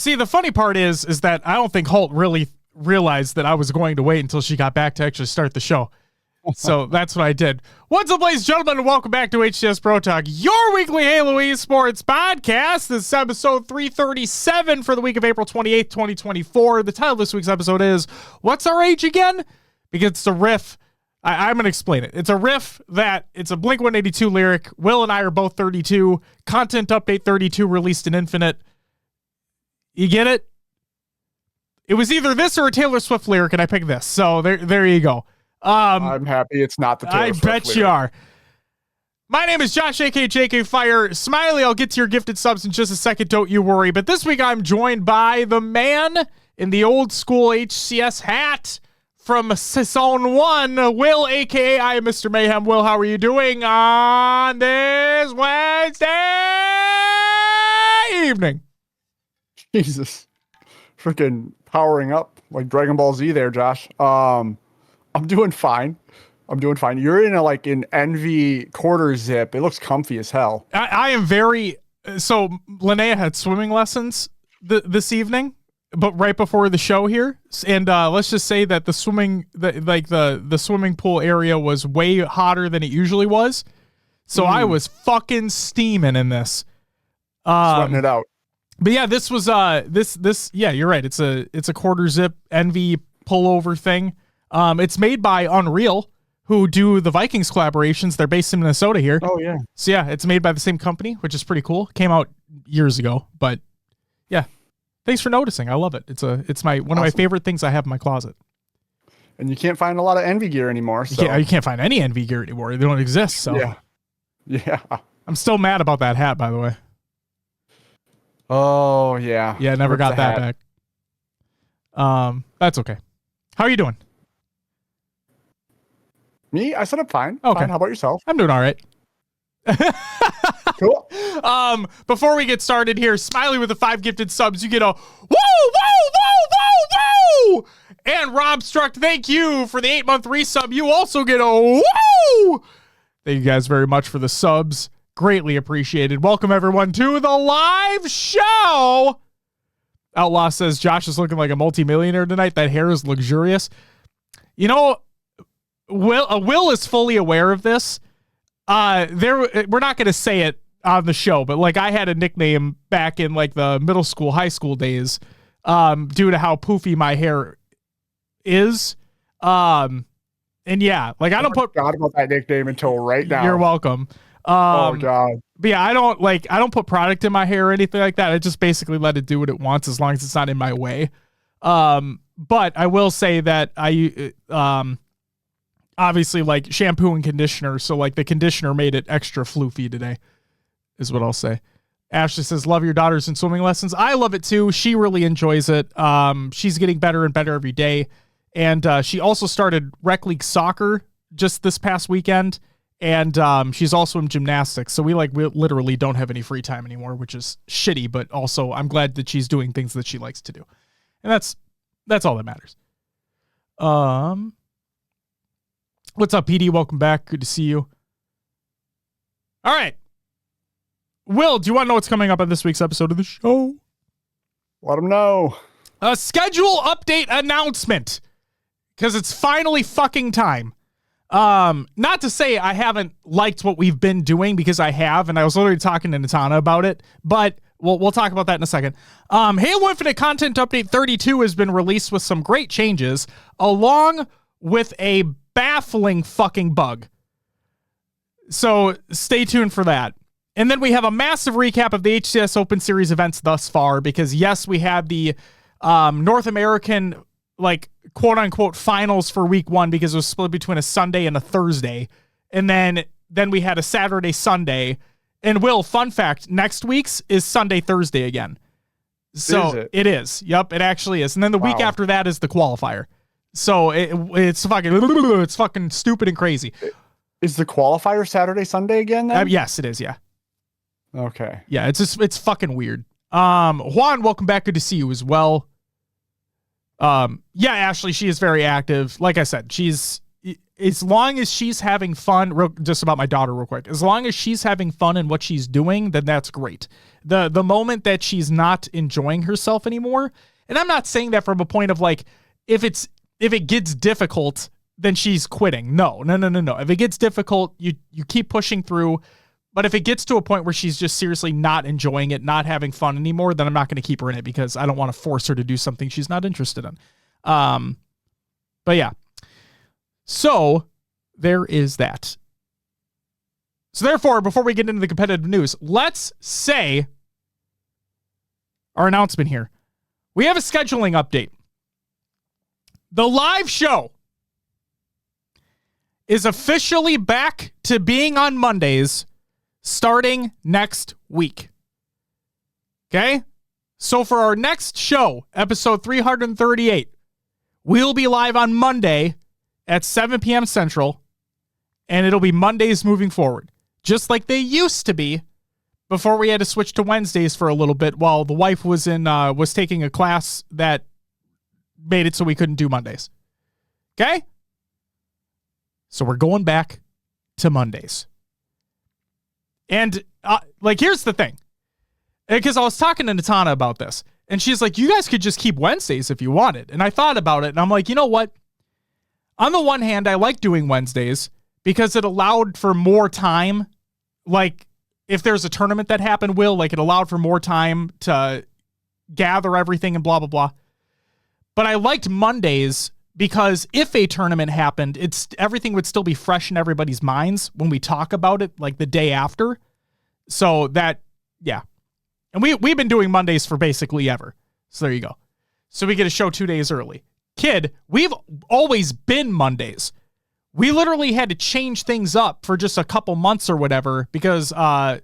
See, the funny part is that I don't think Holt really realized that I was going to wait until she got back to actually start the show. So that's what I did. What's up, ladies and gentlemen, and welcome back to HCS Pro Talk, your weekly Halo eSports podcast. This is episode 337 for the week of April 28th, 2024. The title of this week's episode is, What's Our Age Again? Because it's a riff. I'm going to explain it. It's a riff that it's a Blink-182 lyric. Will and I are both 32. Content update 32 released in Infinite. You get it? It was either this or a Taylor Swift lyric, and I picked this. So there you go. I'm happy it's not the Taylor Swift I bet lyric. you are. My name is Josh, aka JK Fire. Smiley, I'll get to your gifted subs in just a second. Don't you worry. But this week I'm joined by the man in the old school HCS hat from Saison 1, Will, aka I am Mr. Mayhem. Will, how are you doing on this Wednesday evening? Jesus. Freaking powering up like Dragon Ball Z there, Josh. I'm doing fine. You're in an Envy quarter zip. It looks comfy as hell. I am very... So, Linnea had swimming lessons this evening, but right before the show here. And let's just say that the swimming pool area was way hotter than it usually was. So I was fucking steaming in this. Sweating it out. But yeah, this was yeah, you're right. It's a quarter zip Envy pullover thing. It's made by Unreal, who do the Vikings collaborations. They're based in Minnesota here. Oh yeah. So yeah, it's made by the same company, which is pretty cool. Came out years ago, but yeah. Thanks for noticing. I love it. It's one of my favorite things I have in my closet. And you can't find a lot of Envy gear anymore. So. Yeah, you can't find any Envy gear anymore. They don't exist. So yeah. I'm still mad about that hat, by the way. Oh yeah. Yeah, I never got that back. That's okay. How are you doing? Me? I said I'm fine. Okay. Fine. How about yourself? I'm doing all right. Cool. Before we get started here, Smiley with the 5 gifted subs, you get a woo! And Rob Struck, thank you for the 8-month resub. You also get a woo! Thank you guys very much for the subs. Greatly appreciated. Welcome everyone to the live show. Outlaw says Josh is looking like a multimillionaire tonight. That hair is luxurious. You know, Will is fully aware of this. We're not going to say it on the show, but I had a nickname back in the middle school, high school days, due to how poofy my hair is. And yeah, I don't forgot about that nickname until right now. You're welcome. Oh God. But yeah, I don't put product in my hair or anything like that. I just basically let it do what it wants as long as it's not in my way. But I will say that I obviously shampoo and conditioner. So the conditioner made it extra floofy today is what I'll say. Ashley says, love your daughters in swimming lessons. I love it too. She really enjoys it. She's getting better and better every day. And she also started rec league soccer just this past weekend. And she's also in gymnastics. So we literally don't have any free time anymore, which is shitty, but also I'm glad that she's doing things that she likes to do. And that's all that matters. What's up, PD? Welcome back. Good to see you. All right. Will, do you want to know what's coming up on this week's episode of the show? Let them know. A schedule update announcement. Because it's finally fucking time. Not to say I haven't liked what we've been doing, because I have, and I was literally talking to Natana about it, but we'll talk about that in a second. Halo Infinite Content Update 32 has been released with some great changes, along with a baffling fucking bug. So stay tuned for that. And then we have a massive recap of the HCS Open Series events thus far, because yes, we had the North American quote unquote finals for week 1, because it was split between a Sunday and a Thursday. And then we had a Saturday, Sunday. And Will, fun fact, next week's is Sunday, Thursday again. So it is. Yep, it actually is. And then the week after that is the qualifier. So it's fucking stupid and crazy. Is the qualifier Saturday, Sunday again then? Yes, it is. Yeah. Okay. Yeah, it's fucking weird. Juan, welcome back. Good to see you as well. Yeah, Ashley, she is very active. Like I said, as long as she's having fun, just about my daughter real quick, as long as she's having fun in what she's doing, then that's great. The moment that she's not enjoying herself anymore, and I'm not saying that from a point of like, if it gets difficult, then she's quitting. No. If it gets difficult, you keep pushing through. But if it gets to a point where she's just seriously not enjoying it, not having fun anymore, then I'm not going to keep her in it because I don't want to force her to do something she's not interested in. But yeah. So there is that. So therefore, before we get into the competitive news, let's say our announcement here. We have a scheduling update. The live show is officially back to being on Mondays starting next week. Okay? So for our next show, episode 338, we'll be live on Monday at 7 p.m. Central, and it'll be Mondays moving forward, just like they used to be before we had to switch to Wednesdays for a little bit while the wife was taking a class that made it so we couldn't do Mondays. Okay? So we're going back to Mondays. And, here's the thing. Because I was talking to Natana about this, and she's like, you guys could just keep Wednesdays if you wanted. And I thought about it, and I'm like, you know what? On the one hand, I like doing Wednesdays because it allowed for more time. Like, if there's a tournament that happened, it allowed for more time to gather everything and blah, blah, blah. But I liked Mondays because if a tournament happened, everything would still be fresh in everybody's minds when we talk about it, like the day after. So that, yeah. And we've been doing Mondays for basically ever. So there you go. So we get a show 2 days early. Kid, we've always been Mondays. We literally had to change things up for just a couple months or whatever because my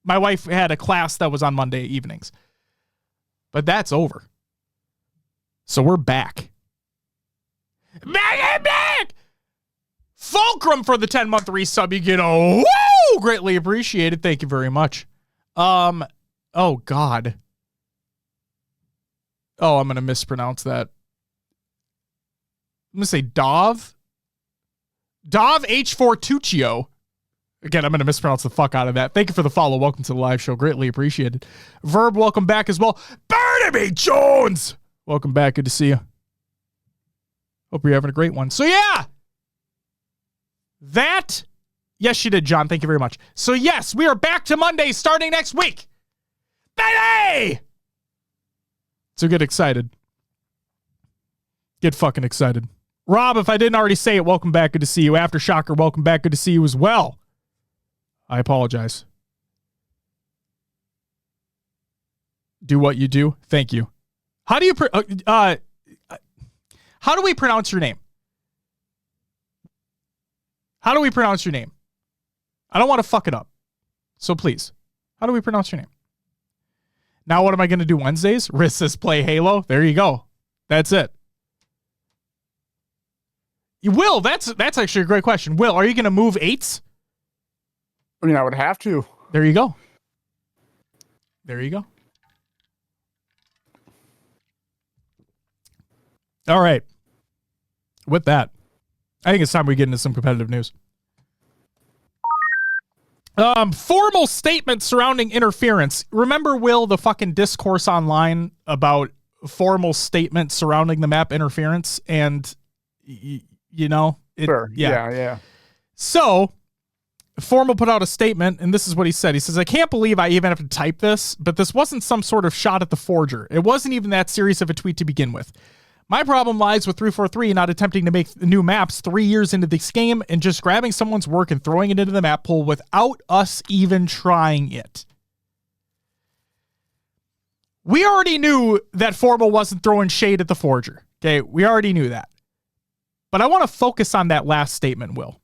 wife had a class that was on Monday evenings. But that's over. So we're back. Back! Fulcrum for the 10-month resub. You get a woo! Greatly appreciated. Thank you very much. Oh, God. Oh, I'm going to mispronounce that. I'm going to say Dov H4 Tuccio. Again, I'm going to mispronounce the fuck out of that. Thank you for the follow. Welcome to the live show. Greatly appreciated. Verb, welcome back as well. Barnaby Jones! Welcome back. Good to see you. Hope you're having a great one. So, yeah. Yes, she did, John. Thank you very much. So, yes, we are back to Monday starting next week. Baby! So get excited. Get fucking excited. Rob, if I didn't already say it, welcome back. Good to see you. Aftershocker, welcome back. Good to see you as well. I apologize. Do what you do. Thank you. How do we pronounce your name? How do we pronounce your name? I don't want to fuck it up. So please, how do we pronounce your name? Now what am I going to do Wednesdays? Riz says play Halo. There you go. That's it. Will, that's actually a great question. Will, are you going to move 8s? I mean, I would have to. There you go. There you go. All right. With that, I think it's time we get into some competitive news. Formal statements surrounding interference. Remember, Will, the fucking discourse online about formal statements surrounding the map interference? And, Sure. Yeah. So, Formal put out a statement, and this is what he said. He says, I can't believe I even have to type this, but this wasn't some sort of shot at the Forger. It wasn't even that serious of a tweet to begin with. My problem lies with 343 not attempting to make new maps 3 years into this game and just grabbing someone's work and throwing it into the map pool without us even trying it. We already knew that Formal wasn't throwing shade at the Forger. Okay, we already knew that. But I want to focus on that last statement, Will.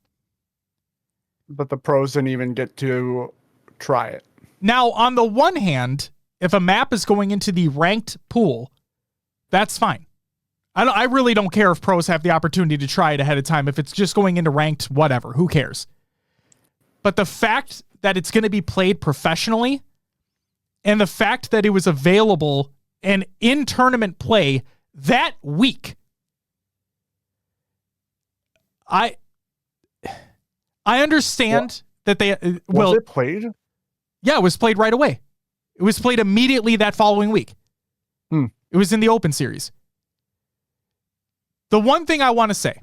But the pros didn't even get to try it. Now, on the one hand, if a map is going into the ranked pool, that's fine. I really don't care if pros have the opportunity to try it ahead of time. If it's just going into ranked, whatever, who cares? But the fact that it's going to be played professionally and the fact that it was available and in tournament play that week, I understand that they was it played? Yeah, it was played right away. It was played immediately that following week. It was in the Open Series. The one thing I want to say,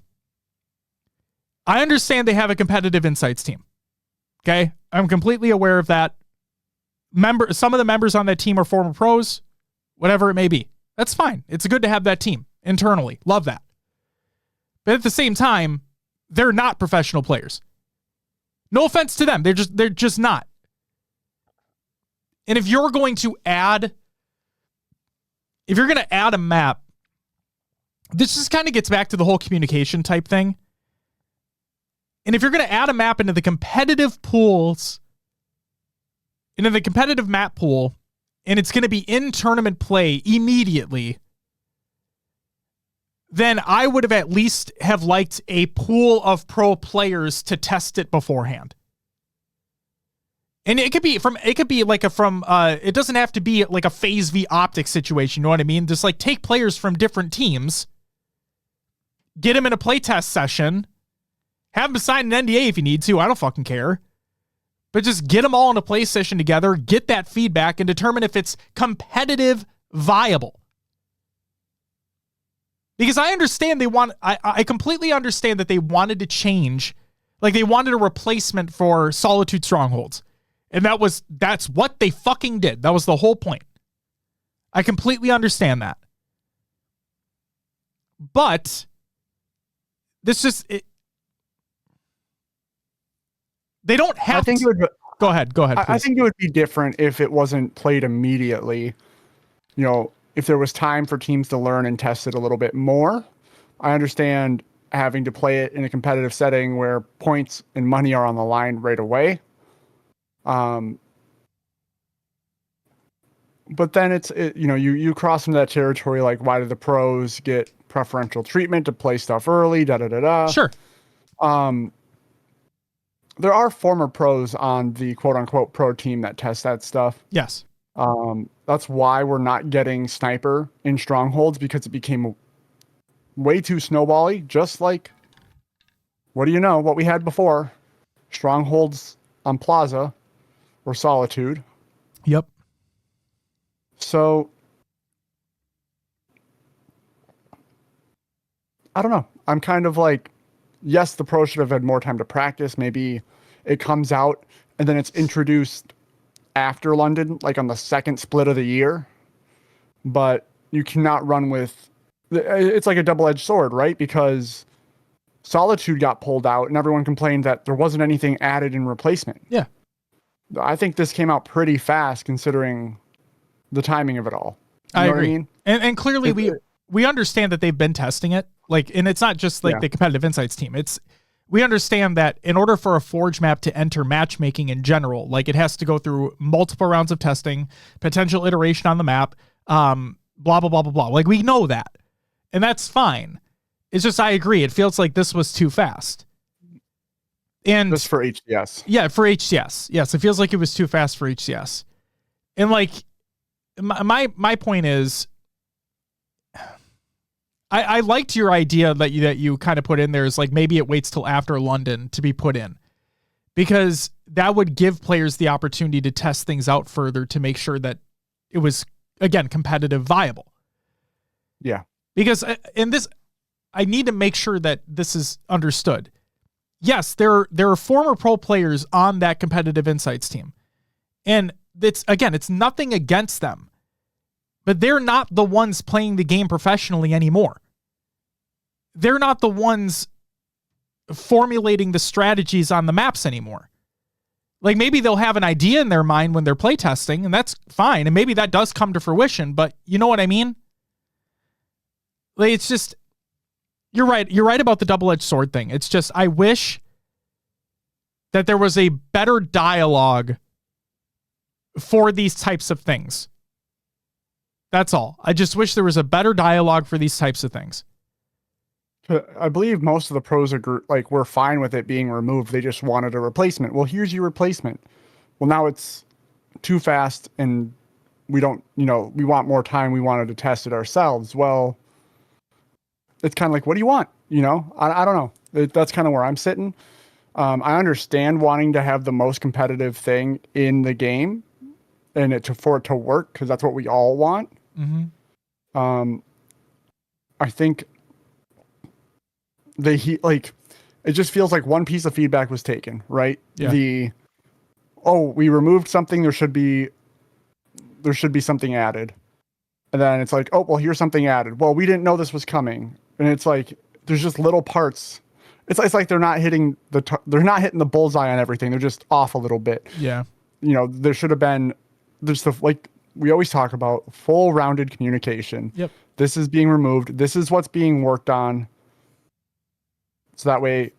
I understand they have a competitive insights team. Okay? I'm completely aware of that. Some of the members on that team are former pros, whatever it may be. That's fine. It's good to have that team internally. Love that. But at the same time, they're not professional players. No offense to them. They're just not. And if you're going to add a map, this just kind of gets back to the whole communication type thing. And if you're going to add a map into the competitive pools, into the competitive map pool, and it's going to be in tournament play immediately, then I would have at least have liked a pool of pro players to test it beforehand. And it could be it doesn't have to be like a FaZe v Optic situation, you know what I mean? Just like take players from different teams, get them in a playtest session, have them sign an NDA if you need to, I don't fucking care. But just get them all in a play session together, get that feedback, and determine if it's competitive viable. Because I understand I completely understand that they wanted to change, like they wanted a replacement for Solitude Strongholds. And that's what they fucking did. That was the whole point. I completely understand that. But they don't have to. Go ahead. Please. I think it would be different if it wasn't played immediately. You know, if there was time for teams to learn and test it a little bit more. I understand having to play it in a competitive setting where points and money are on the line right away. But then you cross into that territory, like, why do the pros get preferential treatment to play stuff early? Sure. There are former pros on the quote unquote pro team that test that stuff. Yes. That's why we're not getting Sniper in Strongholds, because it became way too snowbally, just like, what do you know, what we had before. Strongholds on Plaza or Solitude. Yep. So, I don't know. I'm kind of like, yes, the pros should have had more time to practice. Maybe it comes out and then it's introduced after London, like on the second split of the year. But you cannot run with... It's like a double-edged sword, right? Because Solitude got pulled out and everyone complained that there wasn't anything added in replacement. Yeah. I think this came out pretty fast considering the timing of it all. I agree. What I mean? And clearly we understand that they've been testing it. Like, and it's not just like the competitive insights team. We understand that in order for a Forge map to enter matchmaking in general, like, it has to go through multiple rounds of testing, potential iteration on the map, blah, blah, blah, blah, blah. Like, we know that. And that's fine. It's just, I agree. It feels like this was too fast. And just for HCS. Yeah, for HCS. Yes, it feels like it was too fast for HCS. And like, my point is, I liked your idea that you kind of put in there, is like, maybe it waits till after London to be put in, because that would give players the opportunity to test things out further to make sure that it was, again, competitive viable. Yeah. Because in this, I need to make sure that this is understood. Yes, there are former pro players on that competitive insights team. And it's nothing against them, but they're not the ones playing the game professionally anymore. They're not the ones formulating the strategies on the maps anymore. Like, maybe they'll have an idea in their mind when they're playtesting, and that's fine. And maybe that does come to fruition, but you know what I mean? Like, it's just, you're right. You're right about the double-edged sword thing. It's just, I wish that there was a better dialogue for these types of things. That's all. I just wish there was a better dialogue for these types of things. I believe most of the pros were fine with it being removed. They just wanted a replacement. Well, here's your replacement. Well, now it's too fast and we don't, we want more time. We wanted to test it ourselves. Well, it's kind of like, what do you want? I don't know. That's kind of where I'm sitting. I understand wanting to have the most competitive thing in the game and for it to work, because that's what we all want. I think it just feels like one piece of feedback was taken, right? Yeah. We removed something, there should be something added. And then it's like, oh, well, here's something added. Well, we didn't know this was coming. And it's like, there's just little parts. It's like they're not hitting the bullseye on everything. They're just off a little bit. Yeah. There should have been, like we always talk about, full rounded communication. Yep. This is being removed. This is what's being worked on. So that way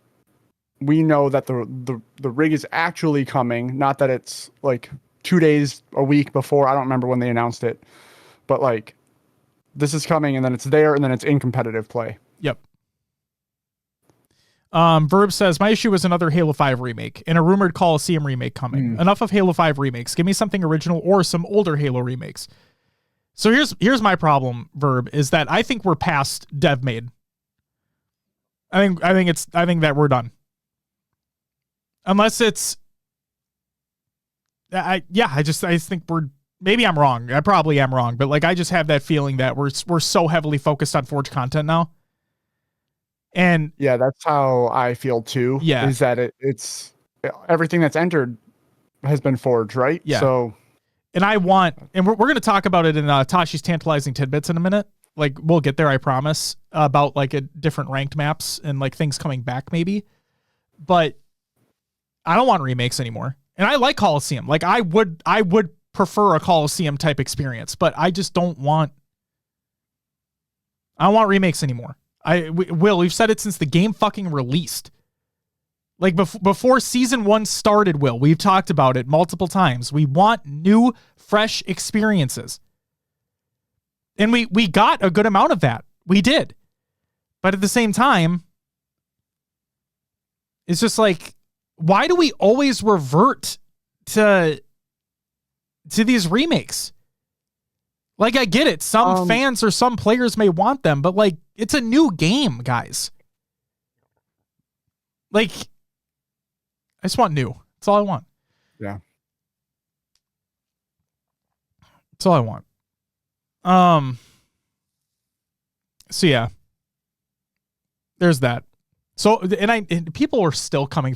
we know that the rig is actually coming, not that it's like 2 days, a week before. I don't remember when they announced it, but like this is coming and then it's there and then it's in competitive play. Yep. Verb says, my issue is another Halo 5 remake and a rumored Coliseum remake coming. Enough of Halo 5 remakes. Give me something original or some older Halo remakes. So here's my problem, Verb, is that I think we're past dev made. I think that we're done. Unless it's I think maybe I'm wrong. I probably am wrong, but like I just have that feeling that we're so heavily focused on Forge content now. And yeah, that's how I feel too. Yeah. Is that it's everything that's entered has been Forge, right? Yeah. So, and we're going to talk about it in Tashi's Tantalizing Tidbits in a minute. Like we'll get there, I promise, about like a different ranked maps and like things coming back maybe. But I don't want remakes anymore. And I like Coliseum. Like I would prefer a Coliseum type experience, but I just don't want remakes anymore. We've said it since the game fucking released. Like before season 1 started, we've talked about it multiple times. We want new, fresh experiences. And we got a good amount of that. We did. But at the same time, it's just like, why do we always revert to these remakes? Like, I get it. Some fans or some players may want them, but like, it's a new game, guys. Like, I just want new. That's all I want. Yeah. That's all I want. So yeah, there's that. So, and people were still coming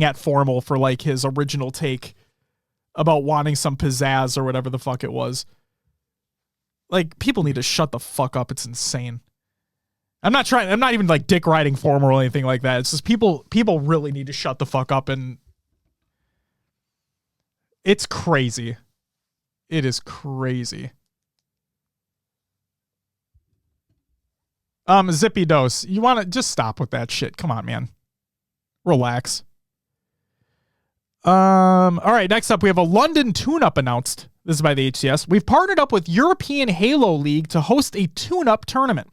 at Formal for like his original take about wanting some pizzazz or whatever the fuck it was. Like, people need to shut the fuck up. It's insane. I'm not even like dick riding Formal or anything like that. It's just people really need to shut the fuck up, and it's crazy. It is crazy. Zippy Dose, you want to just stop with that shit. Come on, man. Relax. All right, next up, we have a London tune-up announced. This is by the HCS. We've partnered up with European Halo League to host a tune-up tournament.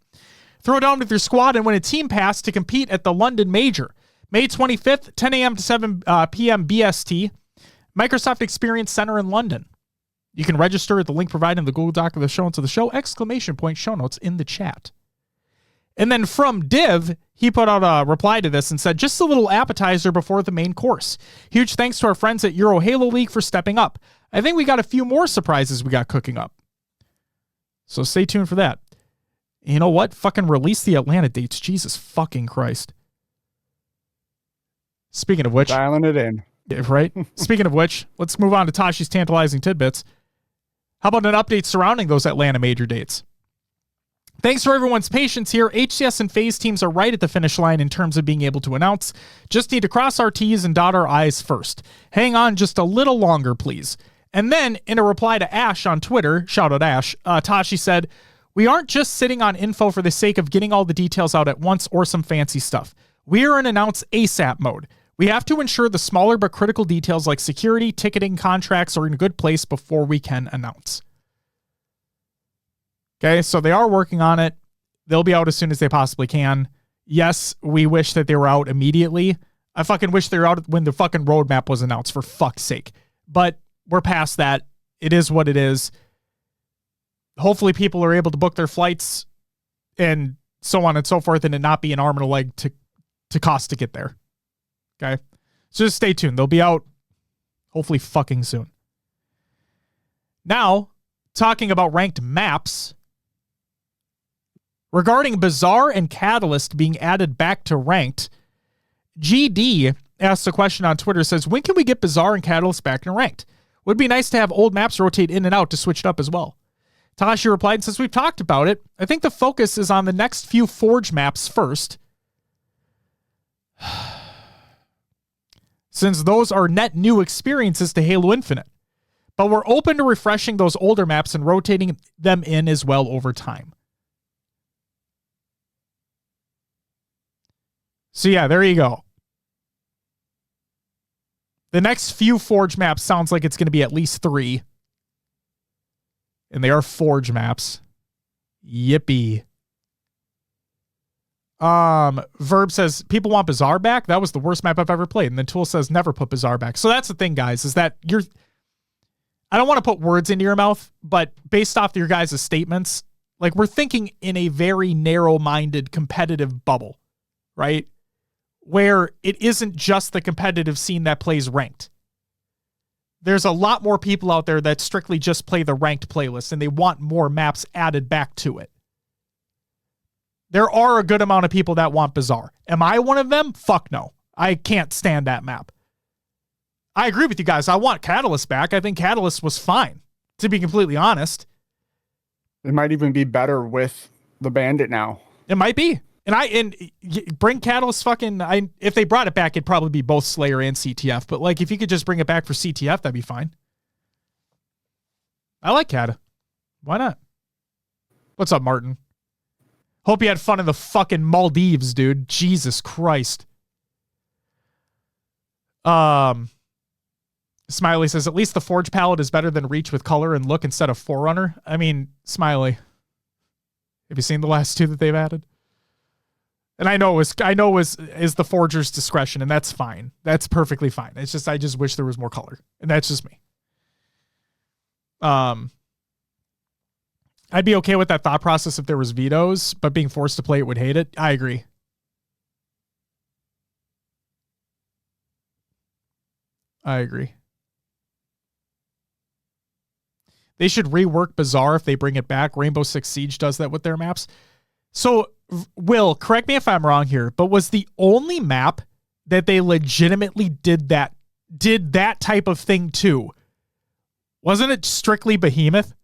Throw down with your squad and win a team pass to compete at the London Major. May 25th, 10 a.m. to 7 p.m. BST, Microsoft Experience Center in London. You can register at the link provided in the Google Doc of the show notes of the show, ! Show notes in the chat. And then from Div, he put out a reply to this and said, just a little appetizer before the main course. Huge thanks to our friends at Euro Halo League for stepping up. I think we got a few more surprises we got cooking up. So stay tuned for that. You know what? Fucking release the Atlanta dates. Jesus fucking Christ. Speaking of which. Dialing it in. Right? Speaking of which, let's move on to Tashi's Tantalizing Tidbits. How about an update surrounding those Atlanta major dates? Thanks for everyone's patience here. HCS and FaZe teams are right at the finish line in terms of being able to announce. Just need to cross our T's and dot our I's first. Hang on just a little longer, please. And then, in a reply to Ash on Twitter, shout out Ash, Tashi said, we aren't just sitting on info for the sake of getting all the details out at once or some fancy stuff. We are in announce ASAP mode. We have to ensure the smaller but critical details like security, ticketing, contracts are in a good place before we can announce. Okay, so they are working on it. They'll be out as soon as they possibly can. Yes, we wish that they were out immediately. I fucking wish they were out when the fucking roadmap was announced, for fuck's sake. But we're past that. It is what it is. Hopefully people are able to book their flights and so on and so forth, and it not be an arm and a leg to to cost to get there. Okay. So just stay tuned. They'll be out hopefully fucking soon. Now, talking about ranked maps, regarding Bazaar and Catalyst being added back to ranked, GD asked a question on Twitter, says, when can we get Bazaar and Catalyst back in ranked? Would be nice to have old maps rotate in and out to switch it up as well. Tashi replied and says, we've talked about it. I think the focus is on the next few Forge maps first, since those are net new experiences to Halo Infinite. But we're open to refreshing those older maps and rotating them in as well over time. So yeah, there you go. The next few Forge maps sounds like it's going to be at least 3. And they are Forge maps. Yippee. Verb says, people want Bazaar back? That was the worst map I've ever played. And then Tool says, never put Bazaar back. So that's the thing, guys, is that I don't want to put words into your mouth, but based off your guys' statements, like, we're thinking in a very narrow-minded competitive bubble, right? Where it isn't just the competitive scene that plays ranked. There's a lot more people out there that strictly just play the ranked playlist, and they want more maps added back to it. There are a good amount of people that want Bazaar. Am I one of them? Fuck no. I can't stand that map. I agree with you guys. I want Catalyst back. I think Catalyst was fine, to be completely honest. It might even be better with the Bandit now. It might be. And bring Catalyst if they brought it back, it'd probably be both Slayer and CTF. But like, if you could just bring it back for CTF, that'd be fine. I like Cata. Why not? What's up, Martin? Hope you had fun in the fucking Maldives, dude. Jesus Christ. Smiley says, at least the Forge palette is better than Reach with color and look instead of Forerunner. I mean, Smiley, have you seen the last 2 that they've added? And I know is the Forger's discretion, and that's fine. That's perfectly fine. It's just, I just wish there was more color, and that's just me. I'd be okay with that thought process if there was vetoes, but being forced to play it would hate it. I agree. They should rework Bazaar if they bring it back. Rainbow Six Siege does that with their maps. So, Will, correct me if I'm wrong here, but was the only map that they legitimately did that type of thing to, wasn't it strictly Behemoth?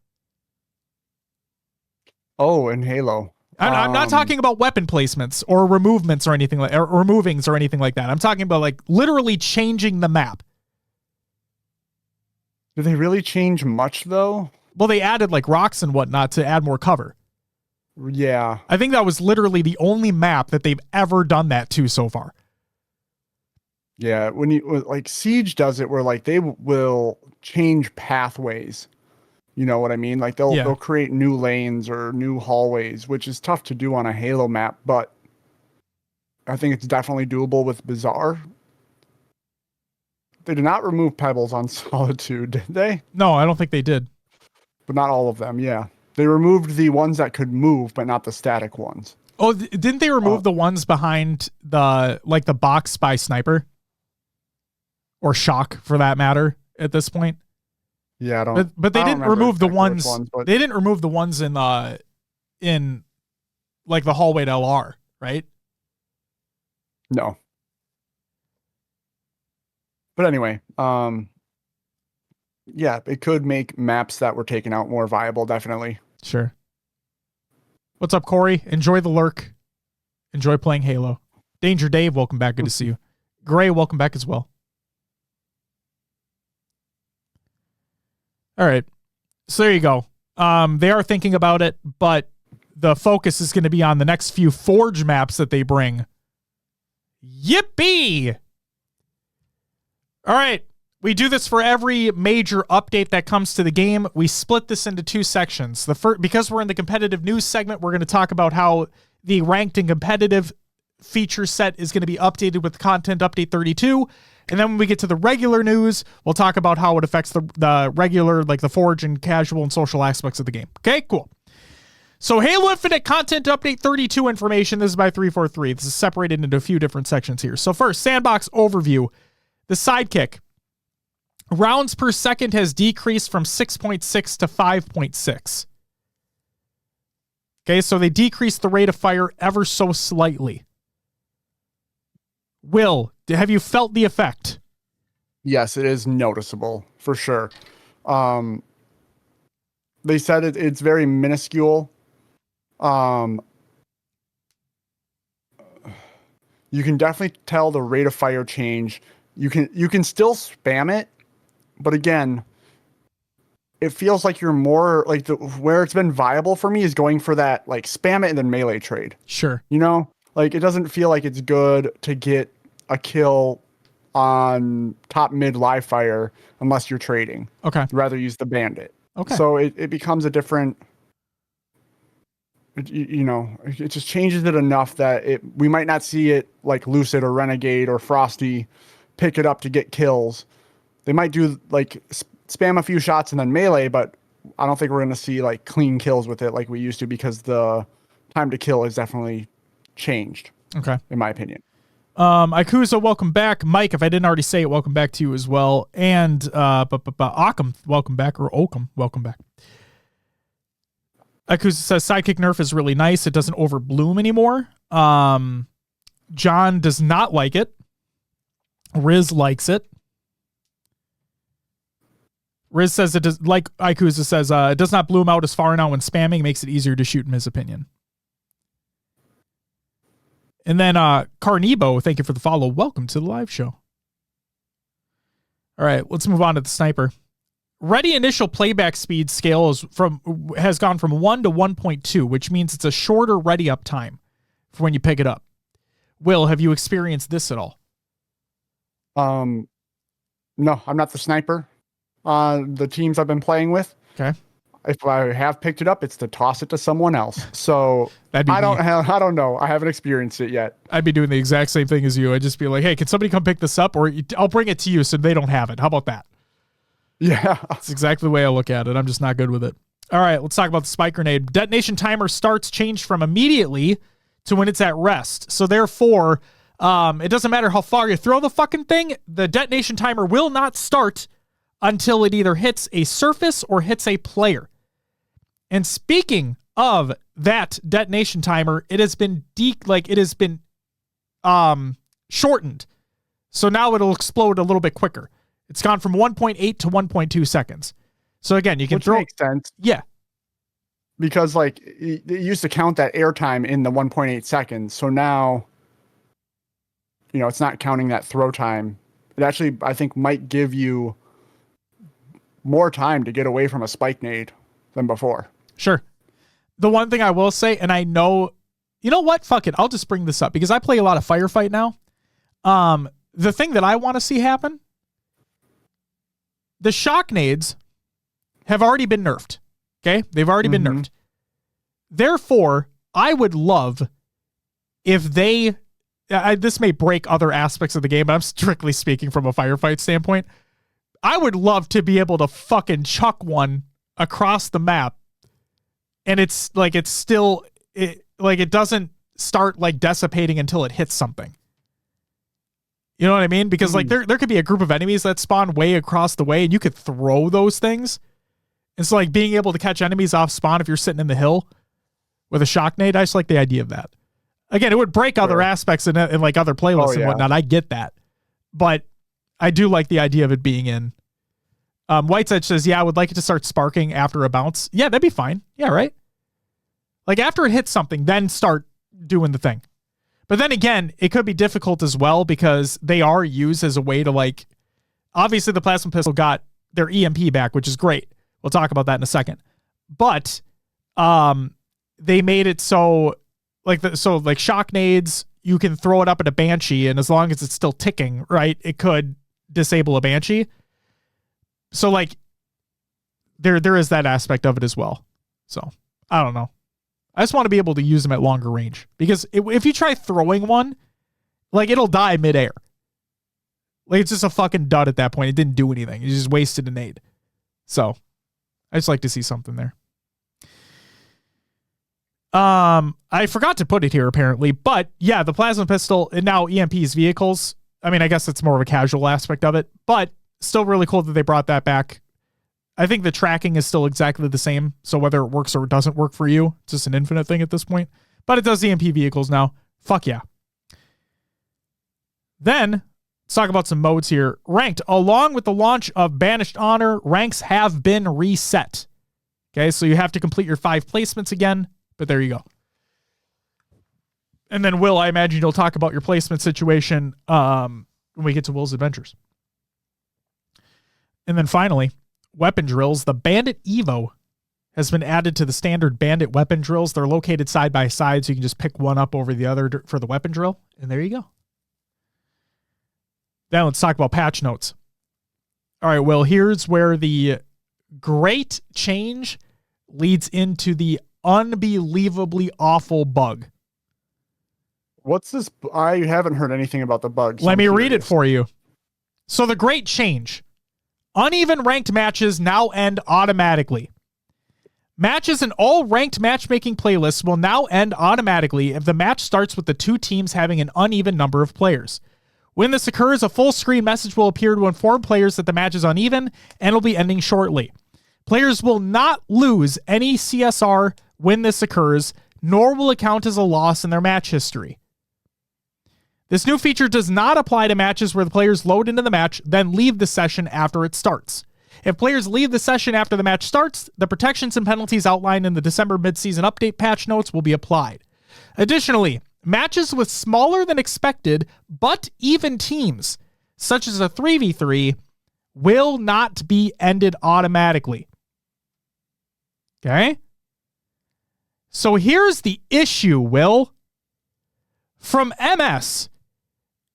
Oh, in Halo. I'm not talking about weapon placements or removements or anything like, or removings or anything like that. I'm talking about like literally changing the map. Did they really change much though? Well, they added like rocks and whatnot to add more cover. Yeah. I think that was literally the only map that they've ever done that to so far. Yeah. When you like Siege does it where like they will change pathways. You know what I mean? Like they'll create new lanes or new hallways, which is tough to do on a Halo map, but I think it's definitely doable with Bazaar. They did not remove pebbles on Solitude, did they? No, I don't think they did. But not all of them, yeah. They removed the ones that could move, but not the static ones. Oh, didn't they remove the ones behind the box by Sniper? Or Shock, for that matter, at this point? Yeah, I don't. But they didn't remove the ones. But they didn't remove the ones in like the hallway to LR, right? No. But anyway, yeah, it could make maps that were taken out more viable, definitely. Sure. What's up, Corey? Enjoy the lurk. Enjoy playing Halo. Danger Dave, welcome back. Good to see you. Gray, welcome back as well. All right. So there you go. They are thinking about it, but the focus is going to be on the next few Forge maps that they bring. Yippee! All right. We do this for every major update that comes to the game. We split this into 2 sections. The first, because we're in the competitive news segment, we're going to talk about how the ranked and competitive feature set is going to be updated with content update 32. And then when we get to the regular news, we'll talk about how it affects the regular, like the Forge and casual and social aspects of the game. Okay, cool. So Halo Infinite content update 32 information. This is by 343. This is separated into a few different sections here. So first, sandbox overview. The sidekick. Rounds per second has decreased from 6.6 to 5.6. Okay, so they decreased the rate of fire ever so slightly. Will, have you felt the effect? Yes, it is noticeable for sure. They said it's very minuscule. You can definitely tell the rate of fire change. You can still spam it, but again, it feels like you're more like where it's been viable for me is going for that like spam it and then melee trade. Sure. You know, like it doesn't feel like it's good to get a kill on top mid live fire unless you're trading. Okay. I'd rather use the bandit. Okay. So it becomes a different, it just changes it enough that we might not see it like Lucid or Renegade or Frosty pick it up to get kills. They might do like spam a few shots and then melee, but I don't think we're going to see like clean kills with it like we used to because the time to kill has definitely changed. Okay. In my opinion. Ikuza, welcome back. Mike, if I didn't already say it, welcome back to you as well. And Occam, welcome back, or Occam, welcome back. Ikuza says sidekick nerf is really nice. It doesn't overbloom anymore. John does not like it. Riz likes it. Riz says it does, like Ikuza says, it does not bloom out as far now when spamming. It makes it easier to shoot, in his opinion. And then Carnibo, thank you for the follow. Welcome to the live show. All right, let's move on to the sniper. Ready initial playback speed scale has gone from 1 to 1.2, which means it's a shorter ready up time for when you pick it up. Will, have you experienced this at all? No, I'm not the sniper on the teams I've been playing with. Okay. If I have picked it up, it's to toss it to someone else. So I don't know. I haven't experienced it yet. I'd be doing the exact same thing as you. I'd just be like, hey, can somebody come pick this up? Or I'll bring it to you so they don't have it. How about that? Yeah. That's exactly the way I look at it. I'm just not good with it. All right, let's talk about the spike grenade. Detonation timer starts changed from immediately to when it's at rest. So therefore, it doesn't matter how far you throw the fucking thing, the detonation timer will not start until it either hits a surface or hits a player. And speaking of that detonation timer, it has been shortened. So now it'll explode a little bit quicker. It's gone from 1.8 to 1.2 seconds. So again, you can throw. Makes sense. Yeah. Because like it used to count that airtime in the 1.8 seconds. So now, it's not counting that throw time. It actually, I think, might give you more time to get away from a spike nade than before. Sure. The one thing I will say, and I know, you know what? Fuck it. I'll just bring this up because I play a lot of firefight now. The thing that I want to see happen, the shock nades have already been nerfed. Okay? They've already been nerfed. Therefore, I would love if they, this may break other aspects of the game, but I'm strictly speaking from a firefight standpoint. I would love to be able to fucking chuck one across the map and it doesn't start like dissipating until it hits something. You know what I mean? Because like there could be a group of enemies that spawn way across the way and you could throw those things. And so like being able to catch enemies off spawn if you're sitting in the hill with a shock nade, I just like the idea of that. Again, it would break other aspects in like other playlists and whatnot. I get that. But I do like the idea of it being in. Whitesedge says, yeah, I would like it to start sparking after a bounce. Yeah, that'd be fine. Yeah, right? Like after it hits something, then start doing the thing. But then again, it could be difficult as well because they are used as a way to like, obviously the plasma pistol got their EMP back, which is great. We'll talk about that in a second. But they made it so like shock nades, you can throw it up at a Banshee and as long as it's still ticking, right, it could disable a Banshee. So like there is that aspect of it as well. So I don't know. I just want to be able to use them at longer range because if you try throwing one, like it'll die midair. Like it's just a fucking dud at that point. It didn't do anything. You just wasted a nade. So I just like to see something there. I forgot to put it here apparently, but yeah, the plasma pistol and now EMP's vehicles. I mean, I guess it's more of a casual aspect of it, but still really cool that they brought that back. I think the tracking is still exactly the same. So whether it works or it doesn't work for you, it's just an infinite thing at this point, but it does EMP vehicles now. Fuck yeah. Then let's talk about some modes here. Ranked. Along with the launch of Banished Honor, ranks have been reset. Okay, so you have to complete your 5 placements again, but there you go. And then, Will, I imagine you'll talk about your placement situation when we get to Will's Adventures. And then finally, weapon drills. The Bandit Evo has been added to the standard Bandit weapon drills. They're located side by side, so you can just pick one up over the other for the weapon drill. And there you go. Now let's talk about patch notes. All right, Will, here's where the great change leads into the unbelievably awful bug. What's this? I haven't heard anything about the bugs. Let me read it for you. So the great change. Uneven ranked matches now end automatically. Matches in all ranked matchmaking playlists will now end automatically if the match starts with the 2 teams having an uneven number of players. When this occurs, a full screen message will appear to inform players that the match is uneven and will be ending shortly. Players will not lose any CSR when this occurs, nor will it count as a loss in their match history. This new feature does not apply to matches where the players load into the match, then leave the session after it starts. If players leave the session after the match starts, the protections and penalties outlined in the December midseason update patch notes will be applied. Additionally, matches with smaller than expected but even teams, such as a 3v3, will not be ended automatically. Okay? So here's the issue, Will. From MS,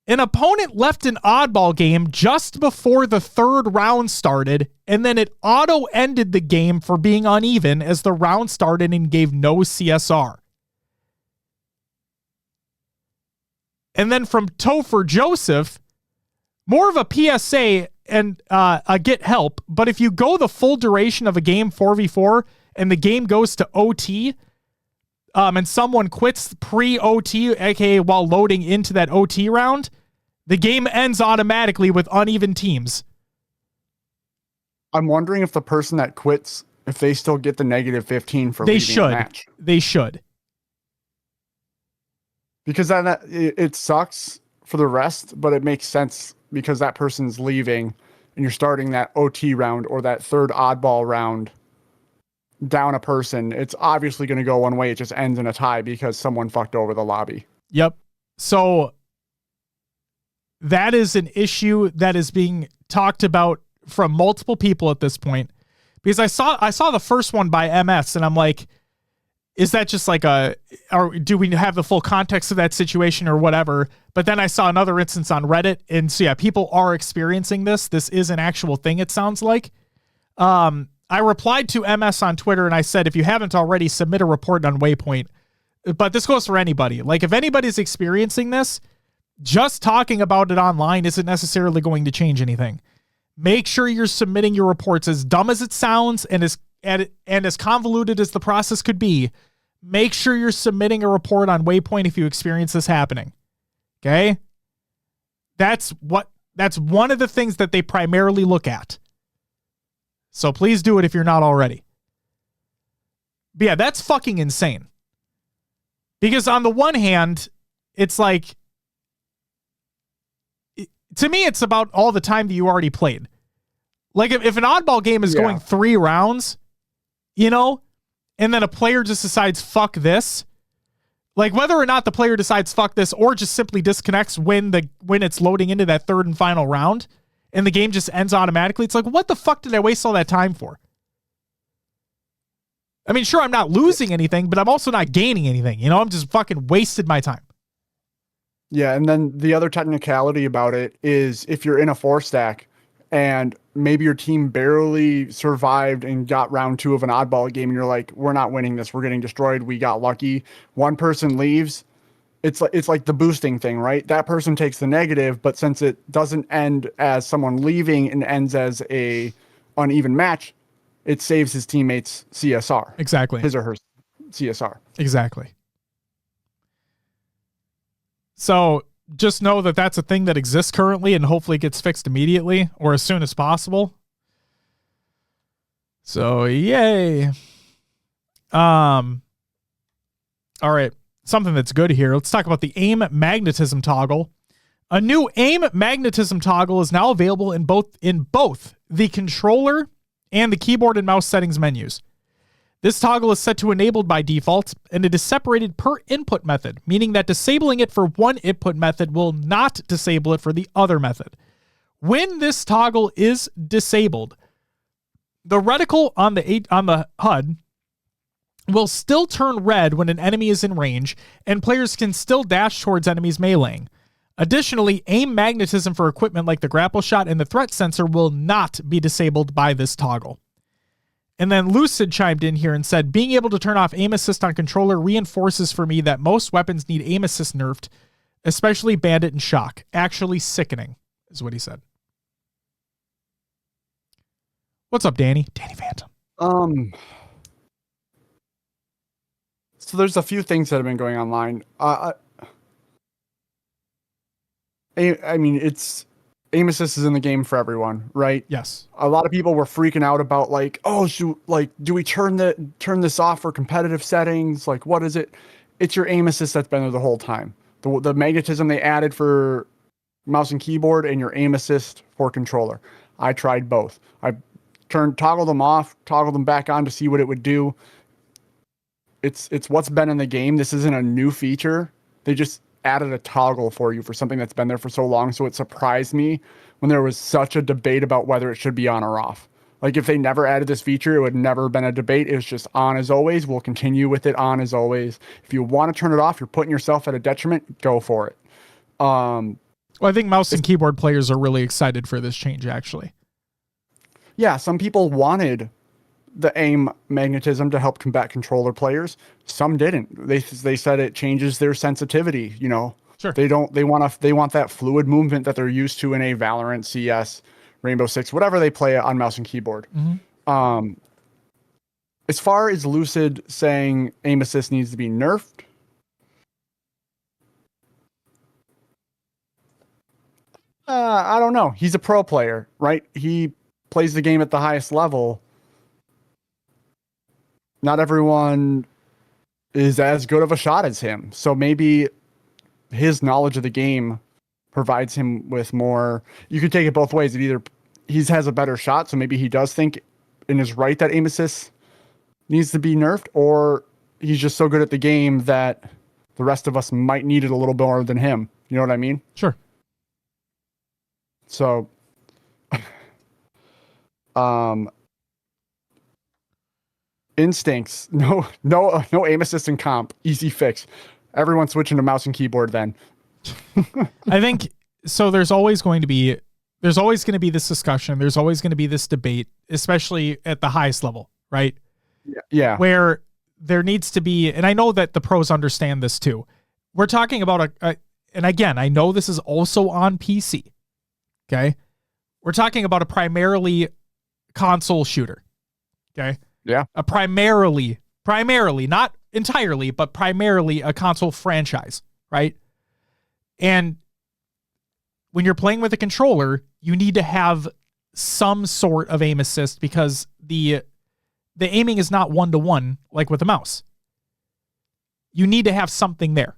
an opponent left an oddball game just before the 3rd round started, and then it auto-ended the game for being uneven as the round started and gave no CSR. And then from Topher Joseph, more of a PSA and a get help, but if you go the full duration of a game 4v4 and the game goes to OT, and someone quits pre-OT, aka while loading into that OT round, the game ends automatically with uneven teams. I'm wondering if the person that quits, if they still get the negative 15 for leaving the match. They should. Because then it sucks for the rest, but it makes sense because that person's leaving and you're starting that OT round or that 3rd oddball round down a person. It's obviously going to go one way. It just ends in a tie because someone fucked over the lobby. Yep. So that is an issue that is being talked about from multiple people at this point, because I saw the first one by MS and I'm like, is that just like or do we have the full context of that situation or whatever? But then I saw another instance on Reddit, and so yeah, people are experiencing this. This is an actual thing, it sounds like. I replied to MS on Twitter and I said, if you haven't already, submit a report on Waypoint. But this goes for anybody. Like, if anybody's experiencing this, just talking about it online isn't necessarily going to change anything. Make sure you're submitting your reports. As dumb as it sounds and as convoluted as the process could be, make sure you're submitting a report on Waypoint if you experience this happening. Okay? That's one of the things that they primarily look at. So please do it if you're not already. But yeah, that's fucking insane. Because on the one hand, it's like, to me, it's about all the time that you already played. Like, if an oddball game is going 3 rounds, and then a player just decides, fuck this, like, whether or not the player decides fuck this or just simply disconnects when it's loading into that 3rd and final round and the game just ends automatically, it's like, what the fuck did I waste all that time for? I mean, sure, I'm not losing anything, but I'm also not gaining anything. I'm just fucking wasted my time. Yeah, and then the other technicality about it is if you're in a 4-stack and maybe your team barely survived and got round 2 of an oddball game and you're like, we're not winning this, we're getting destroyed, we got lucky. One person leaves, it's like the boosting thing, right? That person takes the negative, but since it doesn't end as someone leaving and ends as a uneven match, it saves his teammates CSR. Exactly. His or her CSR. Exactly. So just know that that's a thing that exists currently and hopefully gets fixed immediately or as soon as possible. So yay. All right. Something that's good here. Let's talk about the aim magnetism toggle. A new aim magnetism toggle is now available in both the controller and the keyboard and mouse settings menus. This toggle is set to enabled by default, and it is separated per input method, meaning that disabling it for one input method will not disable it for the other method. When this toggle is disabled, the reticle on the HUD will still turn red when an enemy is in range, and players can still dash towards enemies meleeing. Additionally, aim magnetism for equipment like the grapple shot and the threat sensor will not be disabled by this toggle. And then Lucid chimed in here and said, being able to turn off aim assist on controller reinforces for me that most weapons need aim assist nerfed, especially Bandit and Shock. Actually sickening, is what he said. What's up, Danny? Danny Phantom. So there's a few things that have been going online. I mean, it's aim assist is in the game for everyone, right? Yes. A lot of people were freaking out about like, oh, do we turn this off for competitive settings? Like, what is it? It's your aim assist that's been there the whole time. The magnetism they added for mouse and keyboard and your aim assist for controller. I tried both. I toggled them off, toggled them back on to see what it would do. It's what's been in the game. This isn't a new feature. They just added a toggle for you for something that's been there for so long. So it surprised me when there was such a debate about whether it should be on or off. Like if they never added this feature, it would never have been a debate. It was just on as always. We'll continue with it on as always. If you want to turn it off, you're putting yourself at a detriment, go for it. Well, I think mouse and keyboard players are really excited for this change, actually. Yeah, some people wanted the aim magnetism to help combat controller players. Some didn't. They said it changes their sensitivity, you know. Sure. They want that fluid movement that they're used to in a Valorant, CS, Rainbow Six, whatever they play on mouse and keyboard. Mm-hmm. As far as Lucid saying aim assist needs to be nerfed, I don't know. He's a pro player, right? He plays the game at the highest level. Not everyone is as good of a shot as him. So maybe his knowledge of the game provides him with more. You could take it both ways. Either he has a better shot, so maybe he does think and is right that aim assist needs to be nerfed, or he's just so good at the game that the rest of us might need it a little more than him. You know what I mean? Sure. So, instincts, no aim assist in comp, easy fix. Everyone switching to mouse and keyboard then. I think so. There's always going to be this discussion. There's always going to be this debate, especially at the highest level, right? Yeah. Where there needs to be, and I know that the pros understand this too. We're talking about and again, I know this is also on PC. Okay. We're talking about a primarily console shooter. Okay. Yeah. A primarily, not entirely, but primarily a console franchise, right? And when you're playing with a controller, you need to have some sort of aim assist because the aiming is not one-to-one like with a mouse. You need to have something there.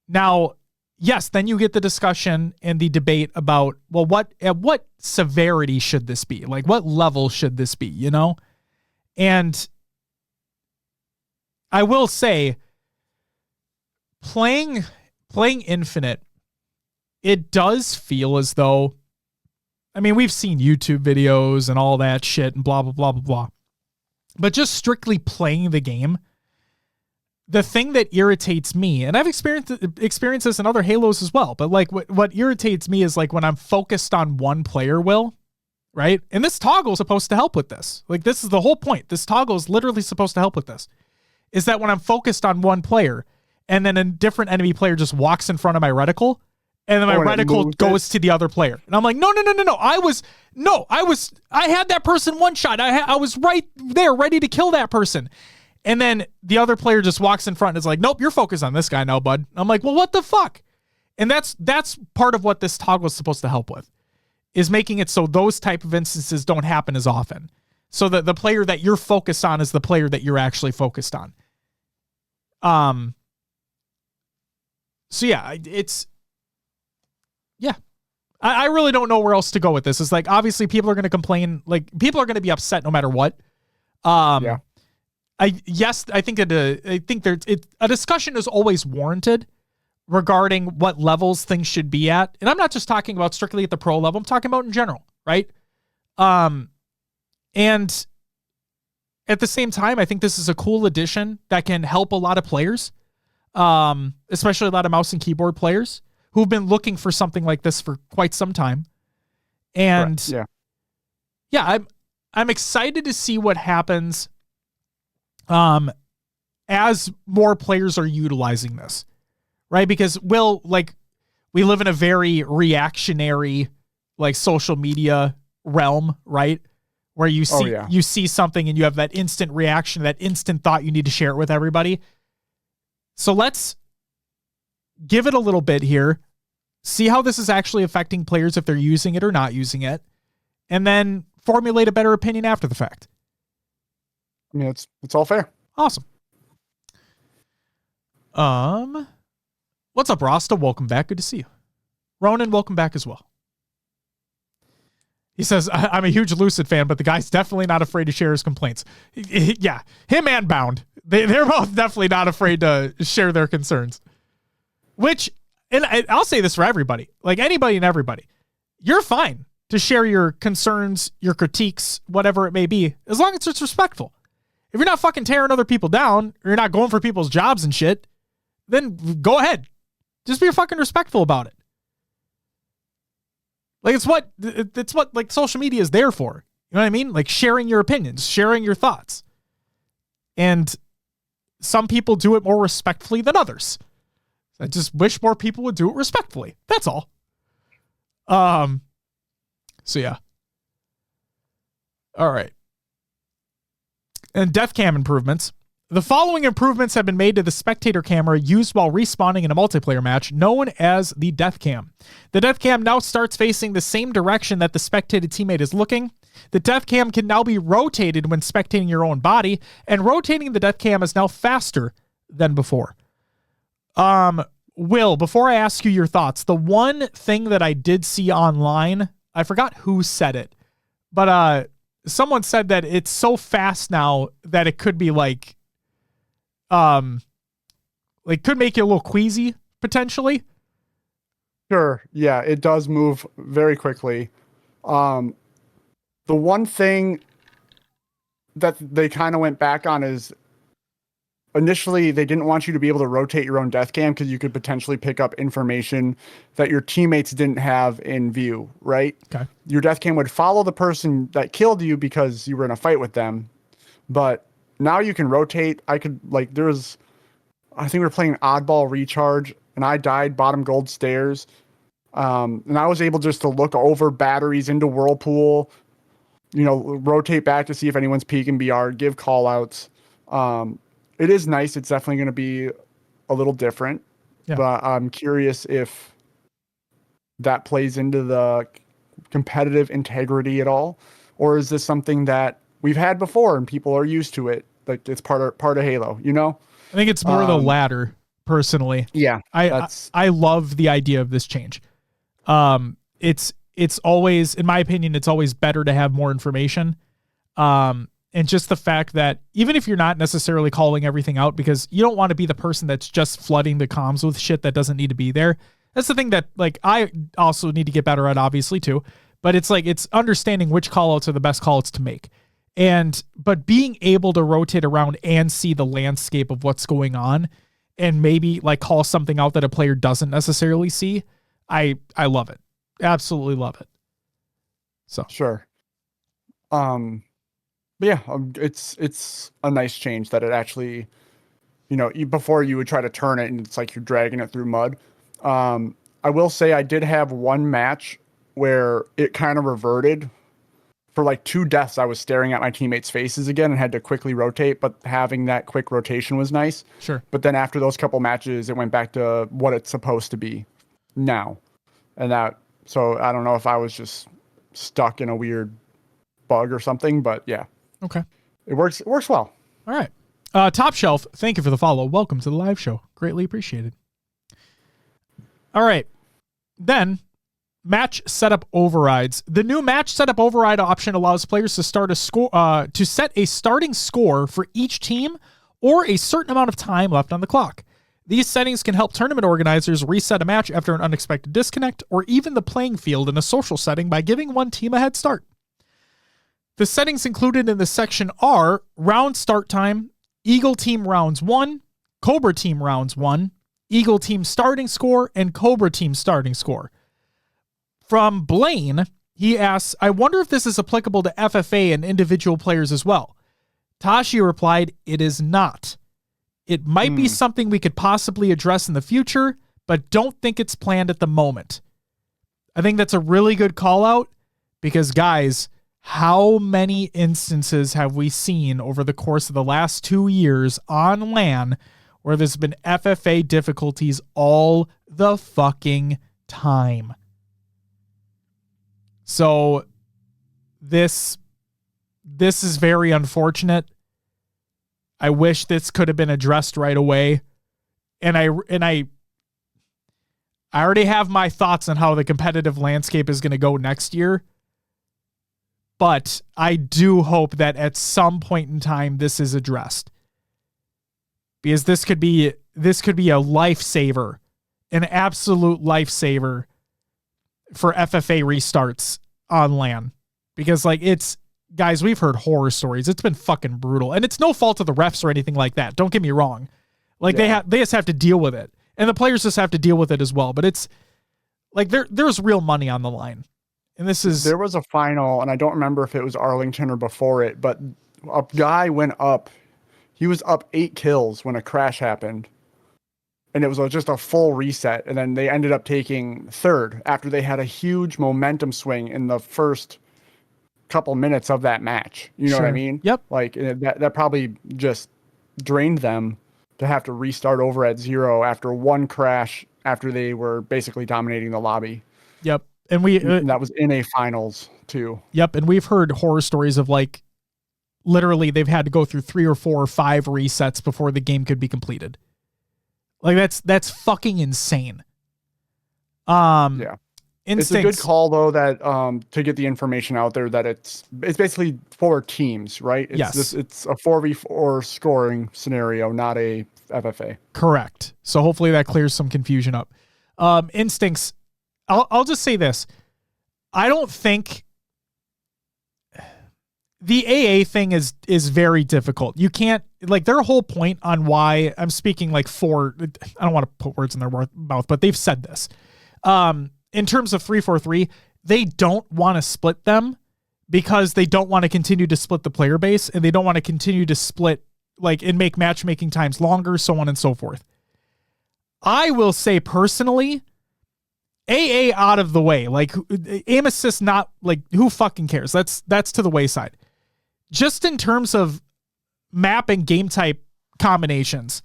Now, yes, then you get the discussion and the debate about, well, at what severity should this be? Like, what level should this be, you know? And I will say, playing Infinite, it does feel as though, I mean, we've seen YouTube videos and all that shit and blah, blah, blah, blah, blah. But just strictly playing the game, the thing that irritates me, and I've experienced this in other Halos as well, but like what irritates me is like when I'm focused on one player, right? And this toggle is supposed to help with this. Like, this is the whole point. This toggle is literally supposed to help with this. Is that when I'm focused on one player and then a different enemy player just walks in front of my reticle and then my reticle goes to the other player. And I'm like, no. I had that person one shot. I was right there ready to kill that person. And then the other player just walks in front and is like, nope, you're focused on this guy now, bud. I'm like, well, what the fuck? And that's part of what this toggle is supposed to help with, is making it so those type of instances don't happen as often. So that the player that you're focused on is the player that you're actually focused on. So yeah, I really don't know where else to go with this. It's like, obviously people are going to complain, like people are going to be upset no matter what. I think a discussion is always warranted regarding what levels things should be at. And I'm not just talking about strictly at the pro level. I'm talking about in general, right? And at the same time, I think this is a cool addition that can help a lot of players, especially a lot of mouse and keyboard players who've been looking for something like this for quite some time. And I'm excited to see what happens as more players are utilizing this, right? Because we live in a very reactionary, like, social media realm, right? Where you see something and you have that instant reaction, that instant thought, you need to share it with everybody. So let's give it a little bit here, see how this is actually affecting players, if they're using it or not using it, and then formulate a better opinion after the fact. I mean, it's all fair. Awesome. What's up, Rasta? Welcome back. Good to see you. Ronan, welcome back as well. He says, I'm a huge Lucid fan, but the guy's definitely not afraid to share his complaints. Yeah, him and Bound. They're both definitely not afraid to share their concerns. Which, and I'll say this for everybody, like anybody and everybody, you're fine to share your concerns, your critiques, whatever it may be, as long as it's respectful. If you're not fucking tearing other people down, or you're not going for people's jobs and shit, then go ahead. Just be fucking respectful about it. Like, it's what like social media is there for. You know what I mean? Like, sharing your opinions, sharing your thoughts. And some people do it more respectfully than others. I just wish more people would do it respectfully. That's all. So yeah. All right. And death cam improvements. The following improvements have been made to the spectator camera used while respawning in a multiplayer match, known as the death cam. The death cam now starts facing the same direction that the spectated teammate is looking. The death cam can now be rotated when spectating your own body, and rotating the death cam is now faster than before. Will, before I ask you your thoughts, the one thing that I did see online, I forgot who said it, but someone said that it's so fast now that it could be like could make you a little queasy potentially. Sure. Yeah, it does move very quickly. The one thing that they kind of went back on is initially they didn't want you to be able to rotate your own death cam because you could potentially pick up information that your teammates didn't have in view, right? Okay. Your death cam would follow the person that killed you because you were in a fight with them. But now you can rotate. I think we were playing Oddball Recharge and I died bottom gold stairs. And I was able just to look over batteries into Whirlpool, rotate back to see if anyone's peeking BR, give call outs. It is nice. It's definitely going to be a little different, but I'm curious if that plays into the competitive integrity at all, or is this something that we've had before and people are used to it? Like, it's part of Halo, I think it's more the latter, personally. Yeah. I love the idea of this change. It's always, in my opinion, it's always better to have more information. And just the fact that even if you're not necessarily calling everything out, because you don't want to be the person that's just flooding the comms with shit that doesn't need to be there. That's the thing that, like, I also need to get better at, obviously, too. But it's like, it's understanding which call outs are the best call outs to make. But being able to rotate around and see the landscape of what's going on and maybe like call something out that a player doesn't necessarily see. I love it. Absolutely love it. So sure. But yeah, it's a nice change that it actually, before you would try to turn it and it's like you're dragging it through mud. I will say I did have one match where it kind of reverted for like 2 deaths, I was staring at my teammates' faces again and had to quickly rotate, but having that quick rotation was nice. Sure. But then after those couple matches, it went back to what it's supposed to be now. So I don't know if I was just stuck in a weird bug or something, but yeah. Okay. It works well. All right. Top Shelf, thank you for the follow. Welcome to the live show. Greatly appreciated. All right. Then, match setup overrides. The new match setup override option allows players to start a score, to set a starting score for each team or a certain amount of time left on the clock. These settings can help tournament organizers reset a match after an unexpected disconnect or even the playing field in a social setting by giving one team a head start. The settings included in the section are round start time, Eagle team rounds 1, Cobra team rounds 1, Eagle team starting score, and Cobra team starting score. From Blaine, he asks, I wonder if this is applicable to FFA and individual players as well. Tashi replied, it is not. It might be something we could possibly address in the future, but don't think it's planned at the moment. I think that's a really good call out because, guys, how many instances have we seen over the course of the last 2 years on LAN where there's been FFA difficulties all the fucking time? So this is very unfortunate. I wish this could have been addressed right away. And I already have my thoughts on how the competitive landscape is going to go next year. But I do hope that at some point in time this is addressed. Because this could be a lifesaver, an absolute lifesaver for FFA restarts on LAN. Because guys, we've heard horror stories. It's been fucking brutal. And it's no fault of the refs or anything like that. Don't get me wrong. They just have to deal with it. And the players just have to deal with it as well. But it's like there's real money on the line. And there was a final, and I don't remember if it was Arlington or before it, but a guy went up. He was up 8 kills when a crash happened. And it was just a full reset. And then they ended up taking third after they had a huge momentum swing in the first couple minutes of that match. You know what I mean? Yep. Like that probably just drained them to have to restart over at 0 after one crash after they were basically dominating the lobby. Yep. And that was in a finals too. Yep. And we've heard horror stories of literally they've had to go through 3 or 4 or 5 resets before the game could be completed. That's fucking insane. Yeah. Instincts. It's a good call though that to get the information out there that it's basically for teams, right? Yes. It's a 4v4 scoring scenario, not a FFA. Correct. So hopefully that clears some confusion up. Instincts. I'll just say this. I don't think the AA thing is very difficult. You can't their whole point on why I'm speaking I don't want to put words in their mouth, but they've said this. In terms of 343, they don't want to split them because they don't want to continue to split the player base and they don't want to continue to split and make matchmaking times longer, so on and so forth. I will say personally, AA out of the way, aim assist, not who fucking cares? That's to the wayside. Just in terms of map and game type combinations,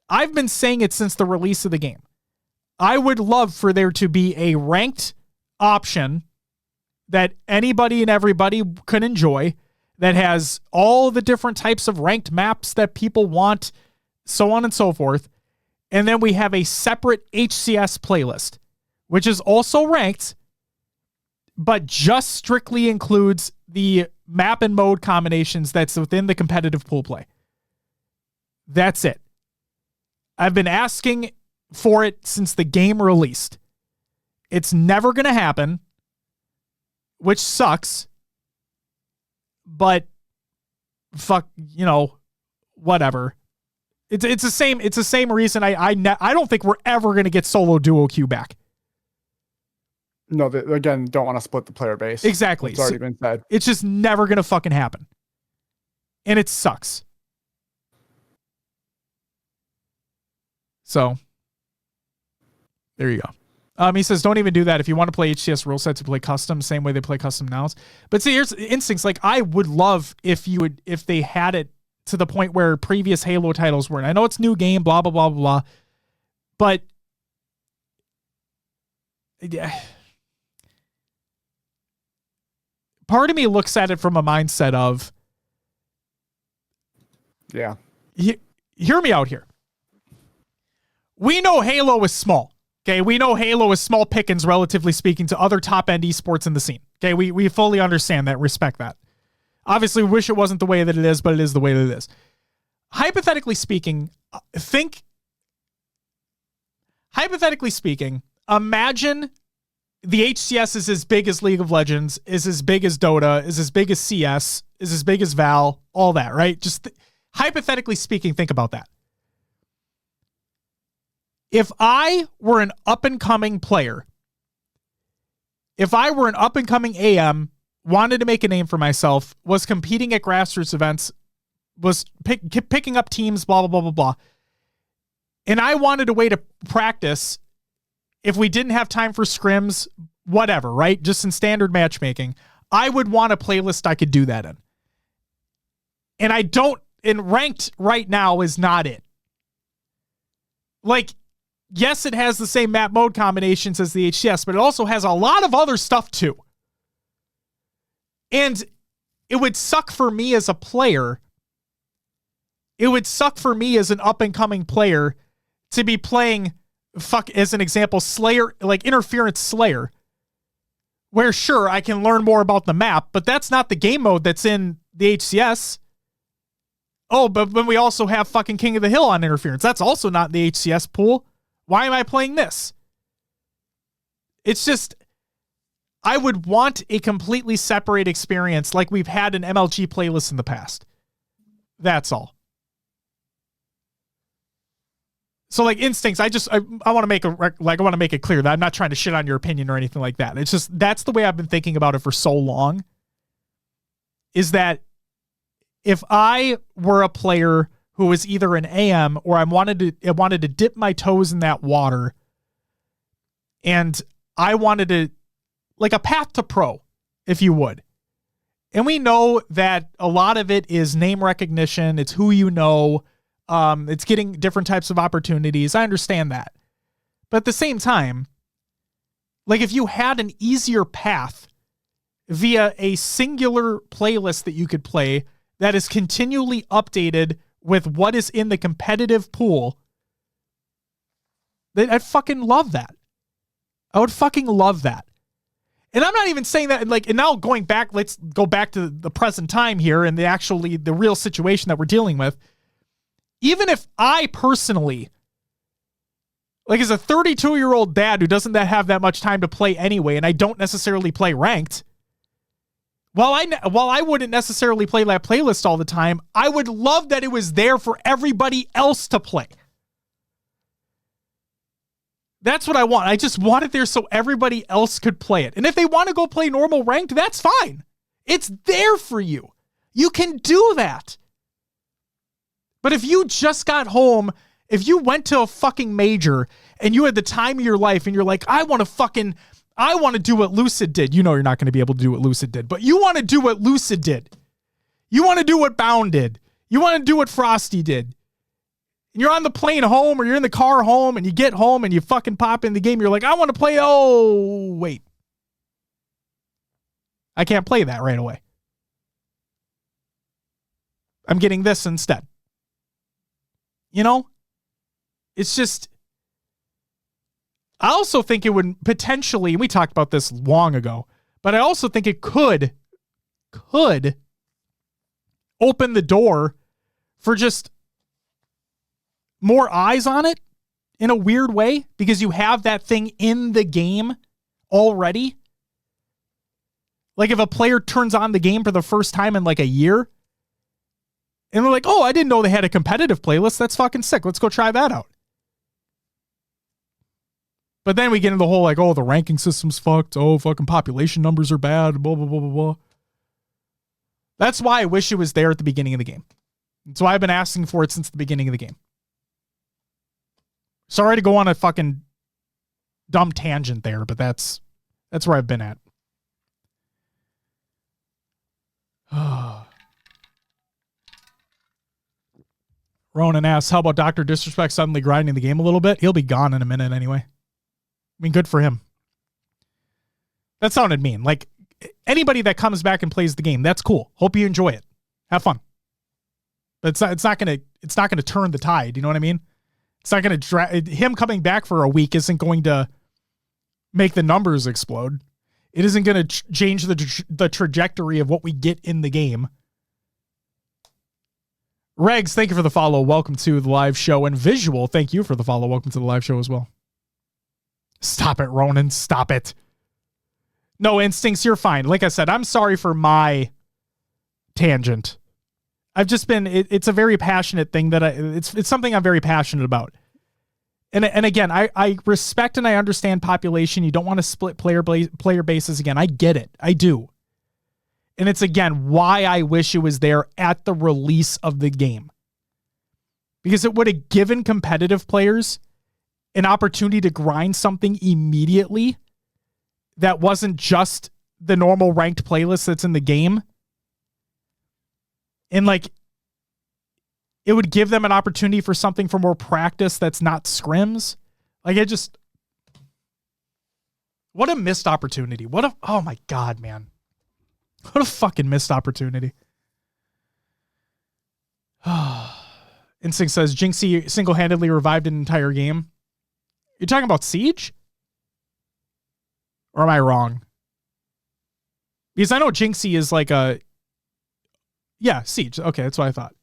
I've been saying it since the release of the game. I would love for there to be a ranked option that anybody and everybody can enjoy that has all the different types of ranked maps that people want, so on and so forth. And then we have a separate HCS playlist, which is also ranked, but just strictly includes the map and mode combinations that's within the competitive pool play. That's it. I've been asking for it since the game released. It's never going to happen, which sucks, but fuck, whatever. It's the same reason I don't think we're ever going to get solo duo queue back. No, again, don't want to split the player base. Exactly. It's already been said. It's just never going to fucking happen. And it sucks. So, there you go. He says, don't even do that. If you want to play HCS rule sets, you play custom, same way they play custom nows. But see, here's instincts. Like, I would love if they had it to the point where previous Halo titles were. And I know it's new game, blah, blah, blah, blah, blah. But yeah, part of me looks at it from a mindset of, yeah, hear me out here. We know Halo is small. Okay, we know Halo is small pickings, relatively speaking, to other top-end esports in the scene. Okay, we fully understand that, respect that. Obviously, we wish it wasn't the way that it is, but it is the way that it is. Hypothetically speaking, imagine the HCS is as big as League of Legends, is as big as Dota, is as big as CS, is as big as Val, all that, right? Just hypothetically speaking, think about that. If I were an up-and-coming player, if I were an up-and-coming AM, wanted to make a name for myself, was competing at grassroots events, was picking up teams, blah, blah, blah, blah, blah, and I wanted a way to practice if we didn't have time for scrims, whatever, right? Just in standard matchmaking, I would want a playlist I could do that in. And ranked right now is not it. Like, yes, it has the same map mode combinations as the HCS, but it also has a lot of other stuff too. And it would suck for me as a player. It would suck for me as an up-and-coming player to be playing, as an example, Slayer, like Interference Slayer, where sure, I can learn more about the map, but that's not the game mode that's in the HCS. Oh, but when we also have fucking King of the Hill on Interference, that's also not in the HCS pool. Why am I playing this? It's just, I would want a completely separate experience like we've had an MLG playlist in the past. That's all. So like instincts, I want to make it clear that I'm not trying to shit on your opinion or anything like that. It's just, that's the way I've been thinking about it for so long, is that if I were a player who was either an AM or I wanted to dip my toes in that water, and I wanted to, like a path to pro, if you would. And we know that a lot of it is name recognition. It's who you know. It's getting different types of opportunities. I understand that. But at the same time, like if you had an easier path via a singular playlist that you could play that is continually updated with what is in the competitive pool, I'd fucking love that. I would fucking love that. And I'm not even saying that, like, and now going back, let's go back to the present time here and the real situation that we're dealing with. Even if I personally, like as a 32-year-old dad who doesn't have that much time to play anyway, and I don't necessarily play ranked, while I wouldn't necessarily play that playlist all the time, I would love that it was there for everybody else to play. That's what I want. I just want it there so everybody else could play it. And if they want to go play normal ranked, that's fine. It's there for you. You can do that. But if you just got home, if you went to a fucking major and you had the time of your life and you're like, I want to do what Lucid did. You know you're not going to be able to do what Lucid did, but you want to do what Lucid did. You want to do what Bound did. You want to do what Frosty did. And you're on the plane home or you're in the car home and you get home and you fucking pop in the game. You're like, I want to play. Oh, wait. I can't play that right away. I'm getting this instead. You know, it's just, I also think it would potentially, and we talked about this long ago, but I also think it could open the door for just more eyes on it in a weird way, because you have that thing in the game already. Like if a player turns on the game for the first time in like a year, and they're like, oh, I didn't know they had a competitive playlist. That's fucking sick. Let's go try that out. But then we get into the whole like, oh, the ranking system's fucked. Oh, fucking population numbers are bad. Blah, blah, blah, blah, blah. That's why I wish it was there at the beginning of the game. That's why I've been asking for it since the beginning of the game. Sorry to go on a fucking Dumb tangent there, but that's where I've been at. Ronan asks, how about Dr. Disrespect suddenly grinding the game a little bit? He'll be gone in a minute anyway. I mean, good for him. That sounded mean. Like, anybody that comes back and plays the game, that's cool. Hope you enjoy it. Have fun. But it's not gonna turn the tide. You know what I mean? It's not gonna him coming back for a week isn't going to make the numbers explode. It isn't going to change the trajectory of what we get in the game. Regs, thank you for the follow. Welcome to the live show. And Visual, thank you for the follow. Welcome to the live show as well. Stop it, Ronan. Stop it. No, Instincts, you're fine. Like I said, I'm sorry for my tangent. I've just been, it's a very passionate thing that it's something I'm very passionate about. And again, I respect and I understand population. You don't want to split player bases again. I get it. I do. And it's, again, why I wish it was there at the release of the game. Because it would have given competitive players an opportunity to grind something immediately that wasn't just the normal ranked playlist that's in the game. And, like, it would give them an opportunity for something for more practice that's not scrims. Like, what a missed opportunity. Oh my God, man. What a fucking missed opportunity. Instinct says, Jinxie single-handedly revived an entire game. You're talking about Siege? Or am I wrong? Because I know Jinxie is like yeah, Siege. Okay, that's what I thought.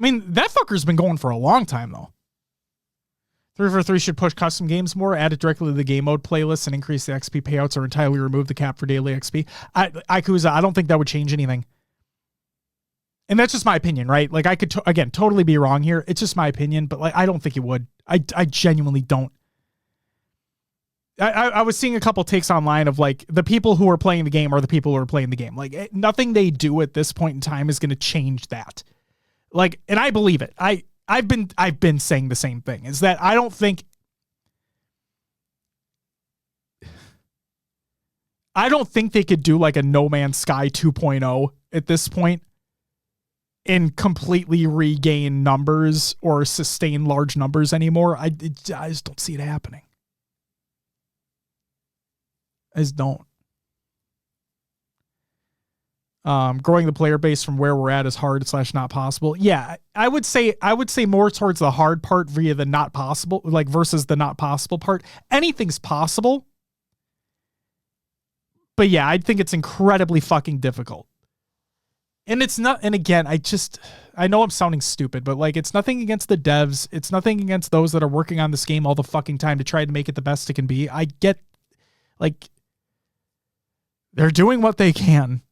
I mean, that fucker's been going for a long time, though. 343 should push custom games more, add it directly to the game mode playlist, and increase the XP payouts or entirely remove the cap for daily XP. Ikuza, I don't think that would change anything. And that's just my opinion, right? Like, I could, again, totally be wrong here. It's just my opinion, but like, I don't think it would. I genuinely don't. I was seeing a couple takes online of like, the people who are playing the game are the people who are playing the game. Like, nothing they do at this point in time is going to change that. Like, and I believe it. I've been saying the same thing, is that I don't think they could do like a No Man's Sky 2.0 at this point and completely regain numbers or sustain large numbers anymore. I just don't see it happening. I just don't. Growing the player base from where we're at is hard / not possible. Yeah, I would say more towards the hard part via the not possible, like versus the not possible part. Anything's possible. But yeah, I think it's incredibly fucking difficult. And it's not, and again, I know I'm sounding stupid, but like, it's nothing against the devs. It's nothing against those that are working on this game all the fucking time to try to make it the best it can be. I get, like, they're doing what they can.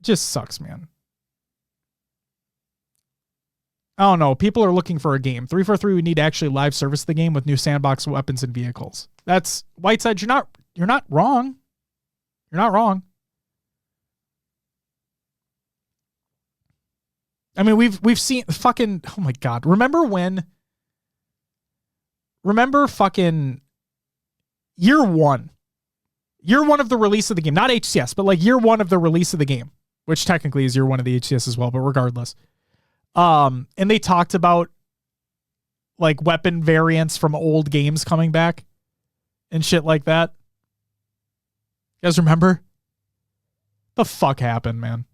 Just sucks, man. I don't know. People are looking for a game. 343, we need to actually live service the game with new sandbox weapons and vehicles. That's Whiteside. You're not wrong. You're not wrong. I mean, we've seen fucking, oh my God. Remember fucking year one of the release of the game, not HCS, but like year one of the release of the game, which technically is year one of the HCS as well, but regardless. And they talked about like weapon variants from old games coming back and shit like that. You guys remember? The fuck happened, man?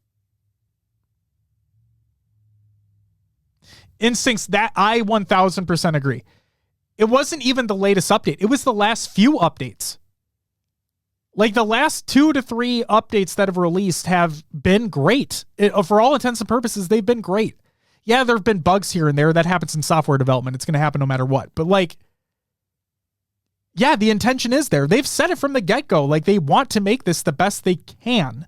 Instincts, that I 1000% agree. It wasn't even the latest update. It was the last few updates. Like the last 2 to 3 updates that have released have been great. For all intents and purposes, they've been great. Yeah, there have been bugs here and there. That happens in software development. It's going to happen no matter what. But like, yeah, the intention is there. They've said it from the get-go. Like, they want to make this the best they can.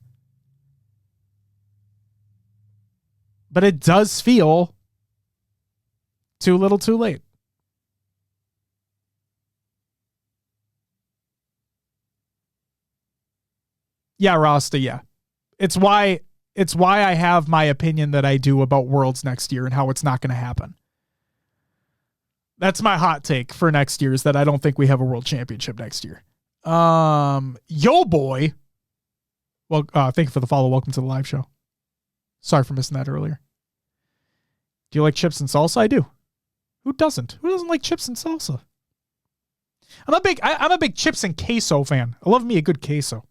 But it does feel too little too late. Yeah, Rasta, yeah. It's why I have my opinion that I do about Worlds next year and how it's not going to happen. That's my hot take for next year, is that I don't think we have a world championship next year. Yo boy. Well, thank you for the follow. Welcome to the live show. Sorry for missing that earlier. Do you like chips and salsa? I do. Who doesn't? Who doesn't like chips and salsa? I'm a big chips and queso fan. I love me a good queso.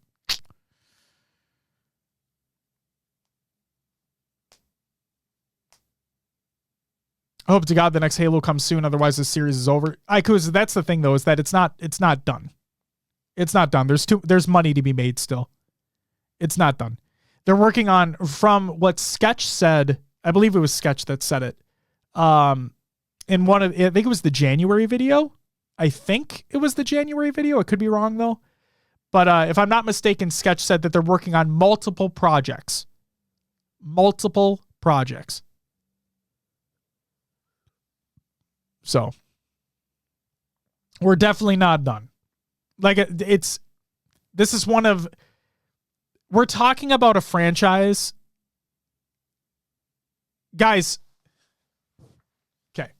I hope to God the next Halo comes soon. Otherwise, this series is over. Ikuz, that's the thing though, is that it's not done. It's not done. There's money to be made still. It's not done. They're working on, from what Sketch said, I believe it was Sketch that said it. In one of, I think it was the January video. I think it was the January video. It could be wrong though. But if I'm not mistaken, Sketch said that they're working on multiple projects. Multiple projects. So we're definitely not done. Like this is one of, we're talking about a franchise. Guys, okay.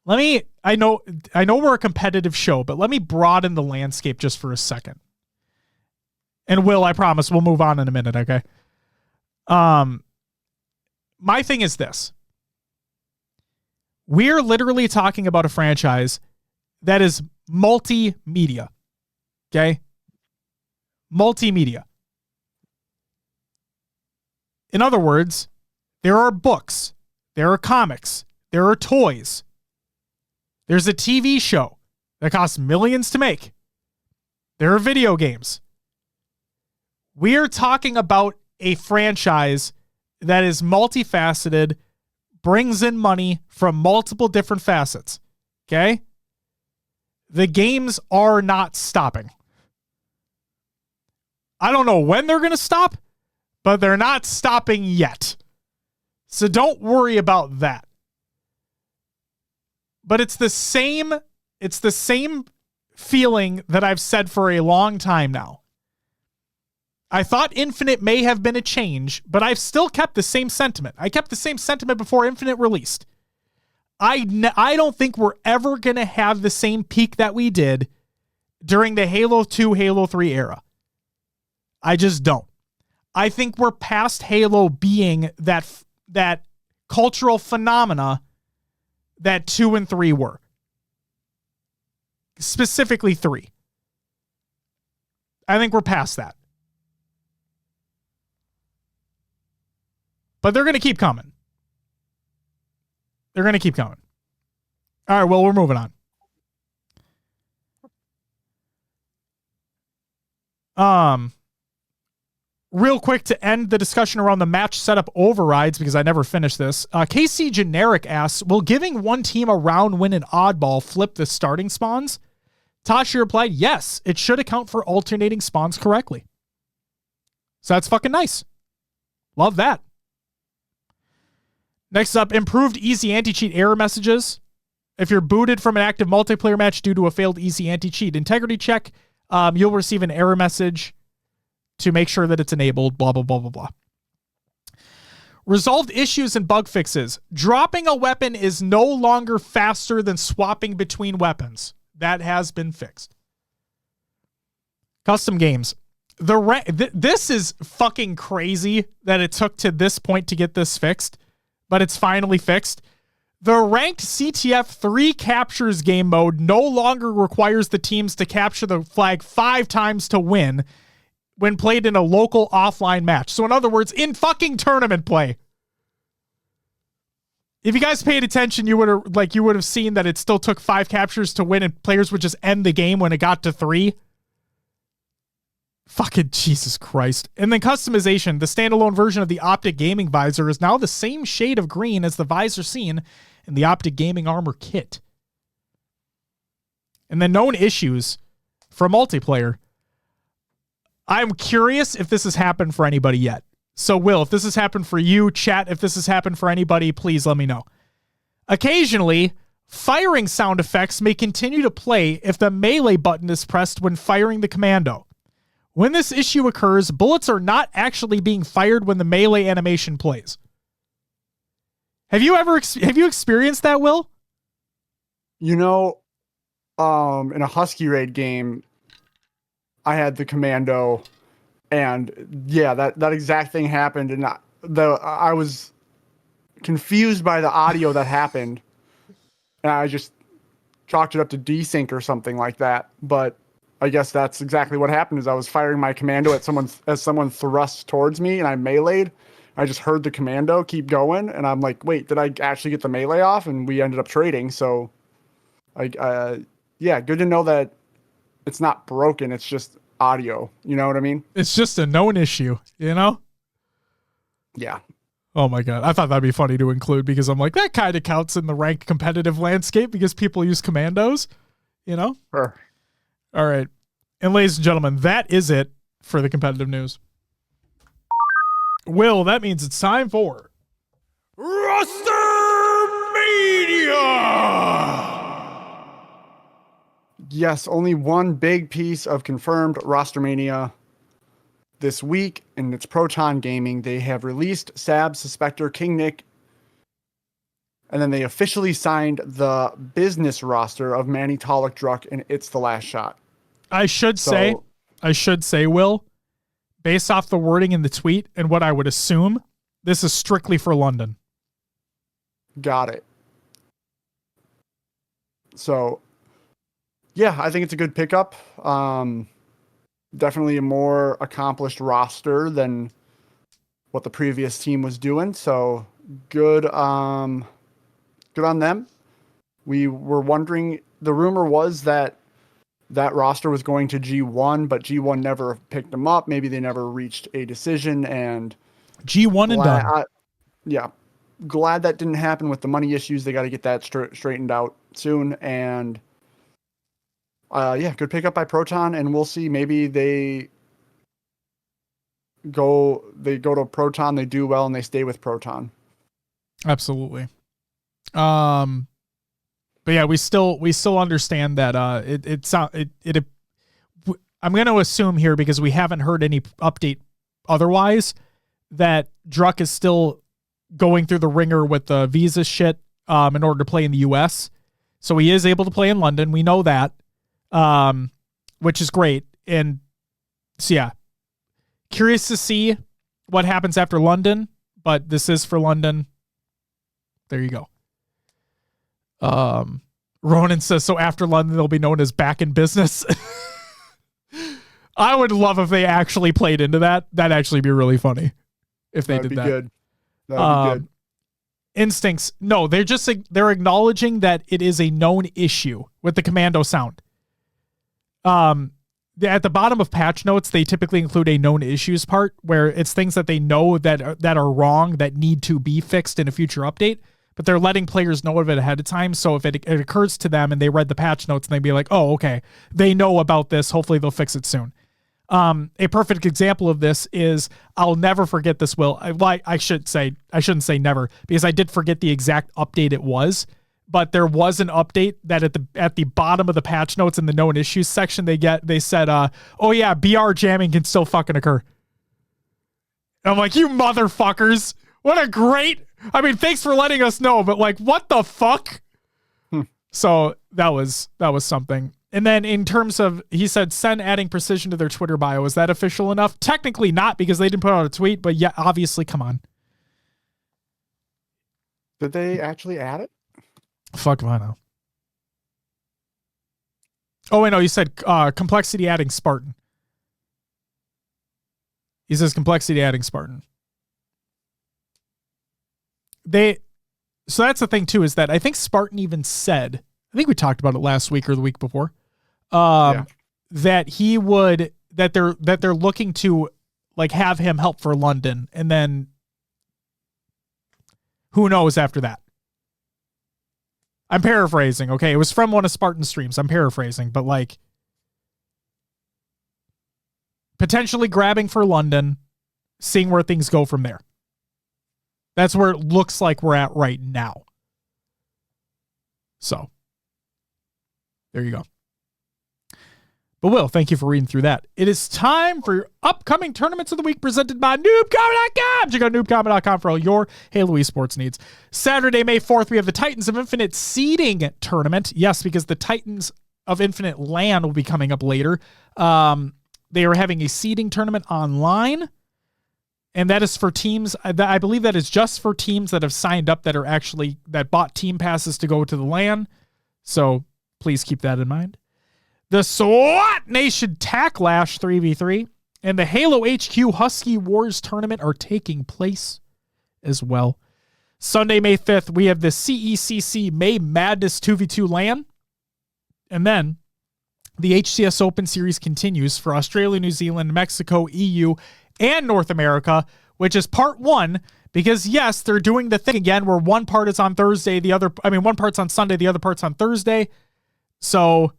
I know we're a competitive show, but let me broaden the landscape just for a second. And Will, I promise we'll move on in a minute, okay? My thing is this. We're literally talking about a franchise that is multimedia. Okay? Multimedia. In other words, there are books, there are comics, there are toys. There's a TV show that costs millions to make. There are video games. We're talking about a franchise that is multifaceted, brings in money from multiple different facets. Okay? The games are not stopping. I don't know when they're going to stop, but they're not stopping yet. So don't worry about that. But it's the same feeling that I've said for a long time now. I thought Infinite may have been a change, but I've still kept the same sentiment. I kept the same sentiment before Infinite released. I don't think we're ever going to have the same peak that we did during the Halo 2, Halo 3 era. I just don't. I think we're past Halo being that cultural phenomena that 2 and 3 were. Specifically 3. I think we're past that. But they're going to keep coming. They're going to keep coming. All right, well, we're moving on. Real quick to end the discussion around the match setup overrides, because I never finished this. KC Generic asks, will giving one team a round win in oddball flip the starting spawns? Tashi replied, yes, it should account for alternating spawns correctly. So that's fucking nice. Love that. Next up, improved easy anti-cheat error messages. If you're booted from an active multiplayer match due to a failed easy anti-cheat integrity check, you'll receive an error message to make sure that it's enabled, blah, blah, blah, blah, blah. Resolved issues and bug fixes. Dropping a weapon is no longer faster than swapping between weapons. That has been fixed. Custom games. This is fucking crazy that it took to this point to get this fixed, but it's finally fixed. The ranked CTF 3 captures game mode no longer requires the teams to capture the flag 5 times to win when played in a local offline match. So in other words, in fucking tournament play. If you guys paid attention, you would have seen that it still took 5 captures to win and players would just end the game when it got to 3. Fucking Jesus Christ. And then customization. The standalone version of the Optic Gaming Visor is now the same shade of green as the visor seen in the Optic Gaming Armor kit. And then known issues for multiplayer. I'm curious if this has happened for anybody yet. So Will, if this has happened for you, chat, if this has happened for anybody, please let me know. Occasionally, firing sound effects may continue to play if the melee button is pressed when firing the commando. When this issue occurs, bullets are not actually being fired when the melee animation plays. Have you experienced that, Will? You know, in a Husky raid game, I had the commando, and yeah, that exact thing happened, and I was confused by the audio that happened, and I just chalked it up to desync or something like that. But I guess that's exactly what happened. Is I was firing my commando at someone thrust towards me, and I meleeed. I just heard the commando keep going, and I'm like, wait, did I actually get the melee off? And we ended up trading. So, yeah, good to know that it's not broken. It's just audio. You know what I mean? It's just a known issue, you know? Yeah. Oh my God. I thought that'd be funny to include because I'm like, that kind of counts in the ranked competitive landscape because people use commandos, you know? Sure. All right. And ladies and gentlemen, that is it for the competitive news. Will, that means it's time for Rostermania! Yes, only one big piece of confirmed Rostermania this week, and it's Proton Gaming. They have released Sab, Suspector, King Nick, and then they officially signed the business roster of Manny Tolick, Druck, and It's the Last Shot. I should say, Will, based off the wording in the tweet and what I would assume, this is strictly for London. Got it. So, yeah, I think it's a good pickup. Definitely a more accomplished roster than what the previous team was doing. So good, good on them. We were wondering, the rumor was that roster was going to G1, but G1 never picked them up. Maybe they never reached a decision, and G1 and done. Glad that didn't happen with the money issues. They got to get that straightened out soon. And good pickup by Proton, and we'll see. Maybe they go to Proton, they do well, and they stay with Proton. Absolutely. But yeah, we still understand that I'm going to assume here, because we haven't heard any update otherwise, that Druck is still going through the ringer with the visa shit in order to play in the US. So he is able to play in London. We know that. Which is great. And so, yeah, curious to see what happens after London, but this is for London. There you go. Ronan says, so after London, they'll be known as Back in Business. I would love if they actually played into that. That'd actually be really funny if they did that. Good. That'd be good. Instincts. No, they're acknowledging that it is a known issue with the commando sound. At the bottom of patch notes, they typically include a known issues part where it's things that they know that are wrong that need to be fixed in a future update, but they're letting players know of it ahead of time. So if it occurs to them and they read the patch notes and they'd be like, oh, okay, they know about this. Hopefully they'll fix it soon. A perfect example of this is, I'll never forget this, Will. I shouldn't say never, because I did forget the exact update it was. But there was an update that at the bottom of the patch notes in the known issues section, they said, oh yeah, BR jamming can still fucking occur. And I'm like, you motherfuckers. What a great, thanks for letting us know, but like, what the fuck? So that was something. And then in terms of, he said, Sen adding precision to their Twitter bio. Is that official enough? Technically not, because they didn't put out a tweet, but yeah, obviously, come on. Did they actually add it? Fuck if I know. Oh, wait, no, you said complexity adding Spartan. He says complexity adding Spartan. So that's the thing too, is that I think Spartan even said, I think we talked about it last week or the week before, that he would, that they're looking to like have him help for London, and then who knows after that. I'm paraphrasing, okay? It was from one of Spartan's streams. I'm paraphrasing, but like potentially grabbing for London, seeing where things go from there. That's where it looks like we're at right now. So, there you go. But Will, thank you for reading through that. It is time for upcoming tournaments of the week presented by noobcomic.com. Check out noobcomic.com for all your Halo esports needs. Saturday, May 4th, we have the Titans of Infinite seeding tournament. Yes, because the Titans of Infinite LAN will be coming up later. They are having a seeding tournament online, and that is for teams. I believe that is just for teams that have signed up that bought team passes to go to the LAN. So please keep that in mind. The SWAT Nation Tacklash 3v3 and the Halo HQ Husky Wars tournament are taking place as well. Sunday, May 5th, we have the CECC May Madness 2v2 LAN. And then the HCS Open Series continues for Australia, New Zealand, Mexico, EU, and North America, which is part 1. Because, yes, they're doing the thing again where one part is on Thursday, one part's on Sunday, the other part's on Thursday. So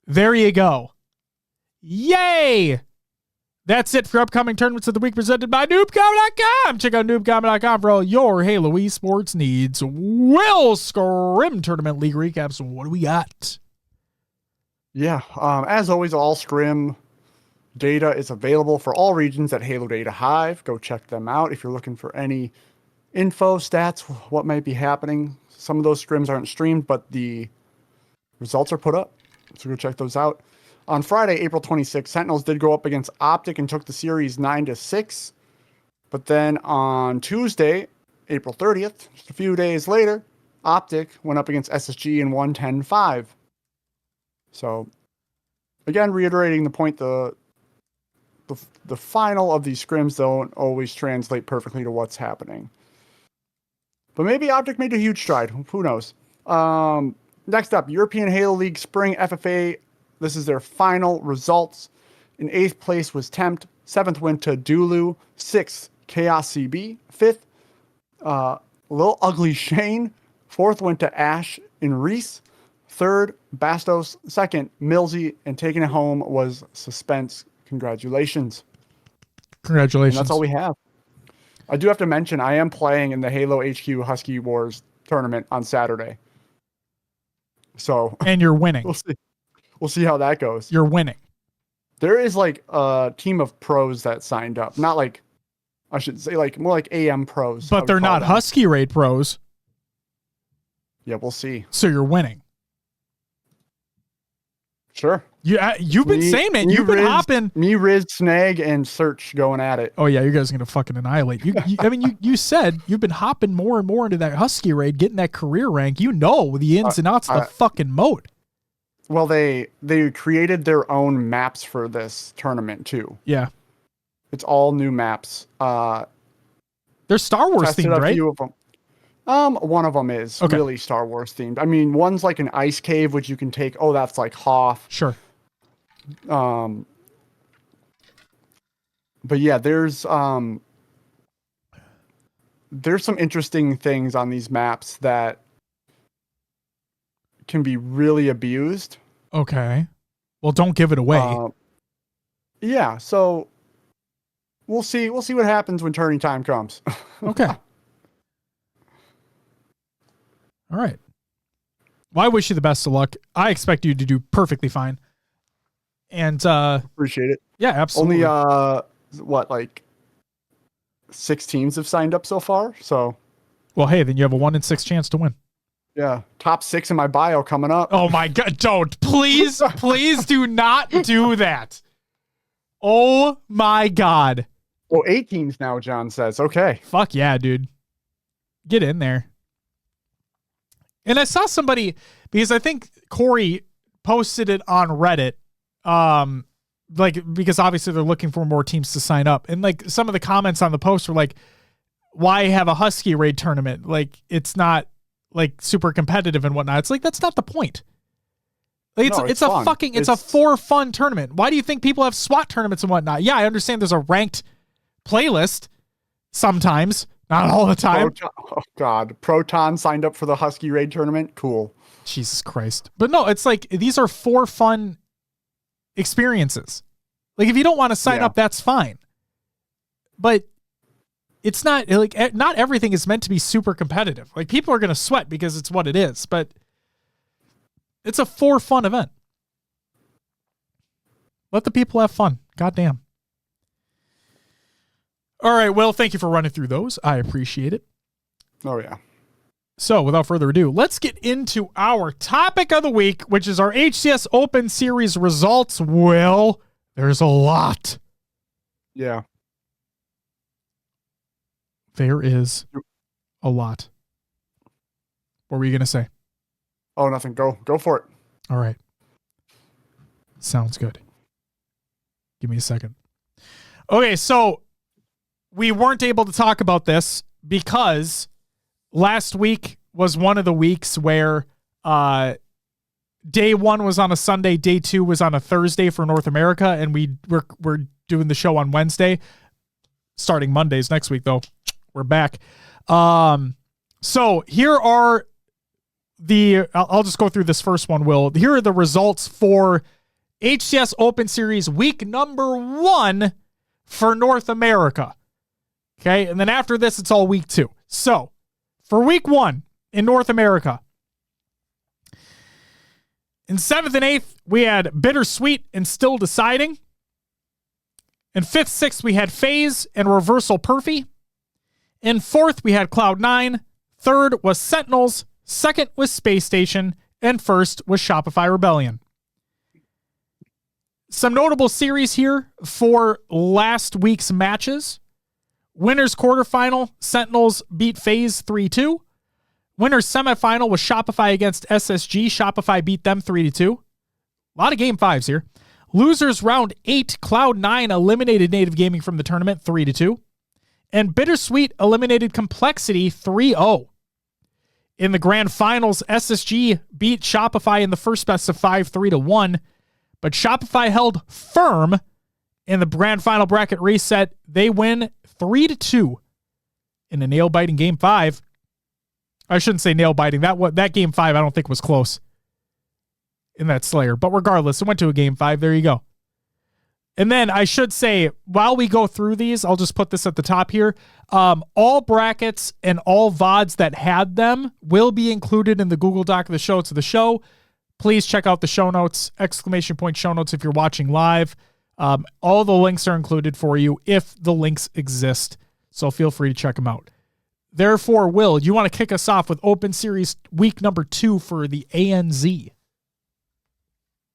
there you go. Yay! That's it for upcoming tournaments of the week presented by noobcomic.com. Check out noobcomic.com for all your Halo esports needs. Will Scrim Tournament League recaps. What do we got? Yeah, as always, all Scrim data is available for all regions at Halo Data Hive. Go check them out if you're looking for any info, stats, what might be happening. Some of those scrims aren't streamed, but the results are put up. So go check those out. On Friday, April 26th, Sentinels did go up against Optic and took the series 9-6. But then on Tuesday, April 30th, just a few days later, Optic went up against SSG and won 10-5. So, again, reiterating the point, the final of these scrims don't always translate perfectly to what's happening. But maybe Optic made a huge stride. Who knows? Next up, European Halo League Spring FFA. This is their final results. In 8th place was Tempt. 7th went to Dulu. 6th, Chaos CB. 5th, Lil Ugly Shane. 4th went to Ash in Reese. 3rd, Bastos. 2nd, Millsy. And taking it home was Suspense. Congratulations. Congratulations. And that's all we have. I do have to mention, I am playing in the Halo HQ Husky Wars tournament on Saturday. So, and you're winning. We'll see how that goes. You're winning. There is like a team of pros that signed up. Not like, I should say, like more like AM pros. But they're not Husky Raid pros. Yeah, we'll see. So you're winning. Sure. You've been saying it. You've been hopping. Me, Riz, Snag, and Search going at it. Oh, yeah. You guys are going to fucking annihilate. You said you've been hopping more and more into that Husky Raid, getting that career rank. You know the ins and outs of the fucking mode. Well, they created their own maps for this tournament, too. Yeah. It's all new maps. They're Star Wars themed, right? A few of them. One of them is really Star Wars themed. I mean, one's like an ice cave, which you can take. Oh, that's like Hoth. Sure. But yeah, there's some interesting things on these maps that can be really abused. Okay. Well, don't give it away. Yeah. So we'll see. We'll see what happens when turning time comes. Okay. All right. Well, I wish you the best of luck. I expect you to do perfectly fine. And appreciate it. Yeah, absolutely. Only like 6 teams have signed up so far. So, well, hey, then you have a 1 in 6 chance to win. Yeah, top 6 in my bio coming up. Oh my God! Don't please do not do that. Oh my God! Well, 8 teams now. John says, okay. Fuck yeah, dude. Get in there. And I saw somebody, because I think Corey posted it on Reddit, because obviously they're looking for more teams to sign up. And like some of the comments on the post were like, why have a Husky Raid tournament? Like, it's not like super competitive and whatnot. It's like, that's not the point. Like, it's a fucking, it's a for fun tournament. Why do you think people have SWAT tournaments and whatnot? Yeah, I understand there's a ranked playlist sometimes. Not all the time. Oh, God. Proton signed up for the Husky Raid tournament. Cool. Jesus Christ. But no, it's like, these are for fun experiences. Like, if you don't want to sign up, that's fine. But it's not, like, not everything is meant to be super competitive. Like, people are going to sweat because it's what it is. But it's a for fun event. Let the people have fun. Goddamn. All right, Will, thank you for running through those. I appreciate it. Oh, yeah. So, without further ado, let's get into our topic of the week, which is our HCS Open Series results. Will, there's a lot. Yeah. There is a lot. What were you going to say? Oh, nothing. Go for it. All right. Sounds good. Give me a second. Okay, so we weren't able to talk about this because last week was one of the weeks where day one was on a Sunday, day two was on a Thursday for North America, and we're doing the show on Wednesday, starting Mondays next week, though. We're back. So here are I'll just go through this first one, Will. Here are the results for HCS Open Series week number 1 for North America. Okay, and then after this, it's all week 2. So, for week 1 in North America, in 7th and 8th, we had Bittersweet and Still Deciding. In 5th, 6th, we had Phase and Reversal Perfy. In 4th, we had Cloud9. 3rd was Sentinels. 2nd was Space Station. And 1st was Shopify Rebellion. Some notable series here for last week's matches. Winners quarterfinal, Sentinels beat FaZe 3-2. Winners semifinal was Shopify against SSG. Shopify beat them 3-2. A lot of game 5s here. Losers round 8, Cloud9 eliminated Native Gaming from the tournament 3-2. And Bittersweet eliminated Complexity 3-0. In the grand finals, SSG beat Shopify in the first best of 5 3-1. But Shopify held firm in the grand final bracket reset. They win 3-2 in a nail-biting game 5. I shouldn't say nail-biting. That game 5 I don't think was close in that Slayer. But regardless, it went to a game 5. There you go. And then I should say, while we go through these, I'll just put this at the top here. All brackets and all VODs that had them will be included in the Google Doc of the show. To the show. Please check out the show notes, ! Show notes if you're watching live. All the links are included for you if the links exist. So feel free to check them out. Therefore, Will, you want to kick us off with Open Series week number 2 for the ANZ?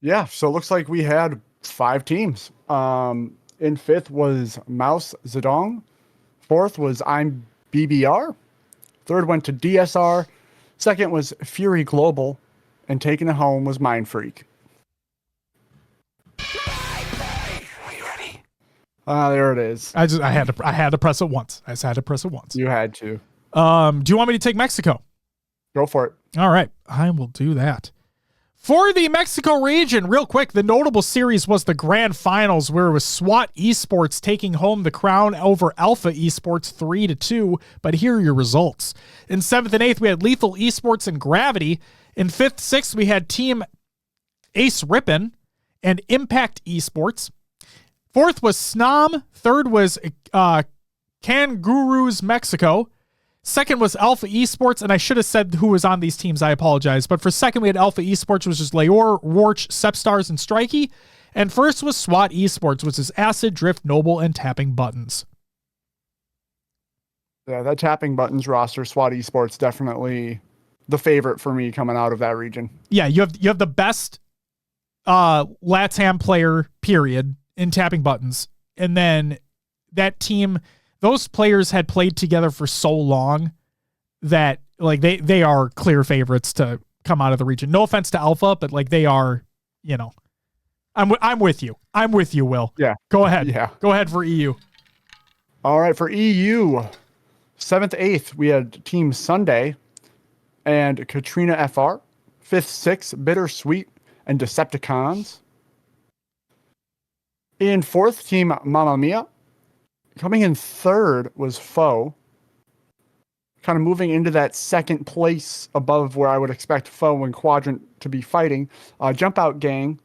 Yeah, so it looks like we had 5 teams. In 5th was Mouse Zedong. 4th was I'm BBR. 3rd went to DSR. 2nd was Fury Global. And taking it home was Mind Freak. Are you ready? There it is. I had to press it once. I just had to press it once. You had to. Do you want me to take Mexico? Go for it. All right, I will do that. For the Mexico region, real quick, the notable series was the grand finals where it was SWAT Esports taking home the crown over Alpha Esports 3-2. But here are your results. In 7th and 8th, we had Lethal Esports and Gravity. In 5th, 6th, we had Team Ace Rippin and Impact Esports. 4th was Snom. 3rd was Kangaroos Mexico. 2nd was Alpha Esports, and I should have said who was on these teams. I apologize. But for 2nd, we had Alpha Esports, which is Leor, Warch, Sepstars, and Strikey. And 1st was SWAT Esports, which is Acid, Drift, Noble, and Tapping Buttons. Yeah, that Tapping Buttons roster, SWAT Esports, definitely the favorite for me coming out of that region. Yeah, you have the best LATAM player, period, in Tapping Buttons. And then that team, those players had played together for so long that like they are clear favorites to come out of the region. No offense to Alpha, but like they are, I'm with you. I'm with you, Will. Yeah. Go ahead. Yeah. Go ahead for EU. All right, for EU, 7th, 8th, we had Team Sunday and Katrina FR. 5th, 6th, Bittersweet and Decepticons. In 4th, Team Mamma Mia. Coming in 3rd was Foe. Kind of moving into that 2nd place above where I would expect Foe and Quadrant to be fighting. Jump Out Gang,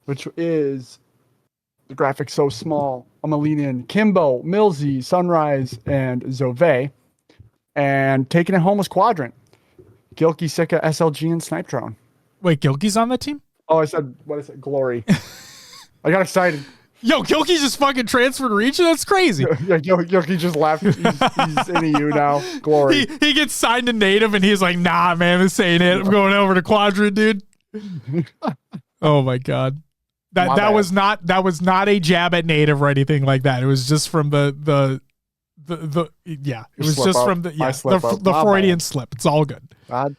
which is the graphics so small. Amalinian, Kimbo, Millsy, Sunrise, and Zove. And taking it home was Quadrant. Gilky, Sika, SLG, and Snipe Drone. Wait, Gilky's on that team? Oh, I said, what is it? Glory. I got excited. Yo, Gilkey just fucking transferred region? That's crazy. He just left. He's in EU now. Glory. He gets signed to native and he's like, nah, man, this ain't it. I'm going over to quadrant, dude. Oh my God. That was not a jab at native or anything like that. It was just from the it was just from the Freudian slip. It's all good. God.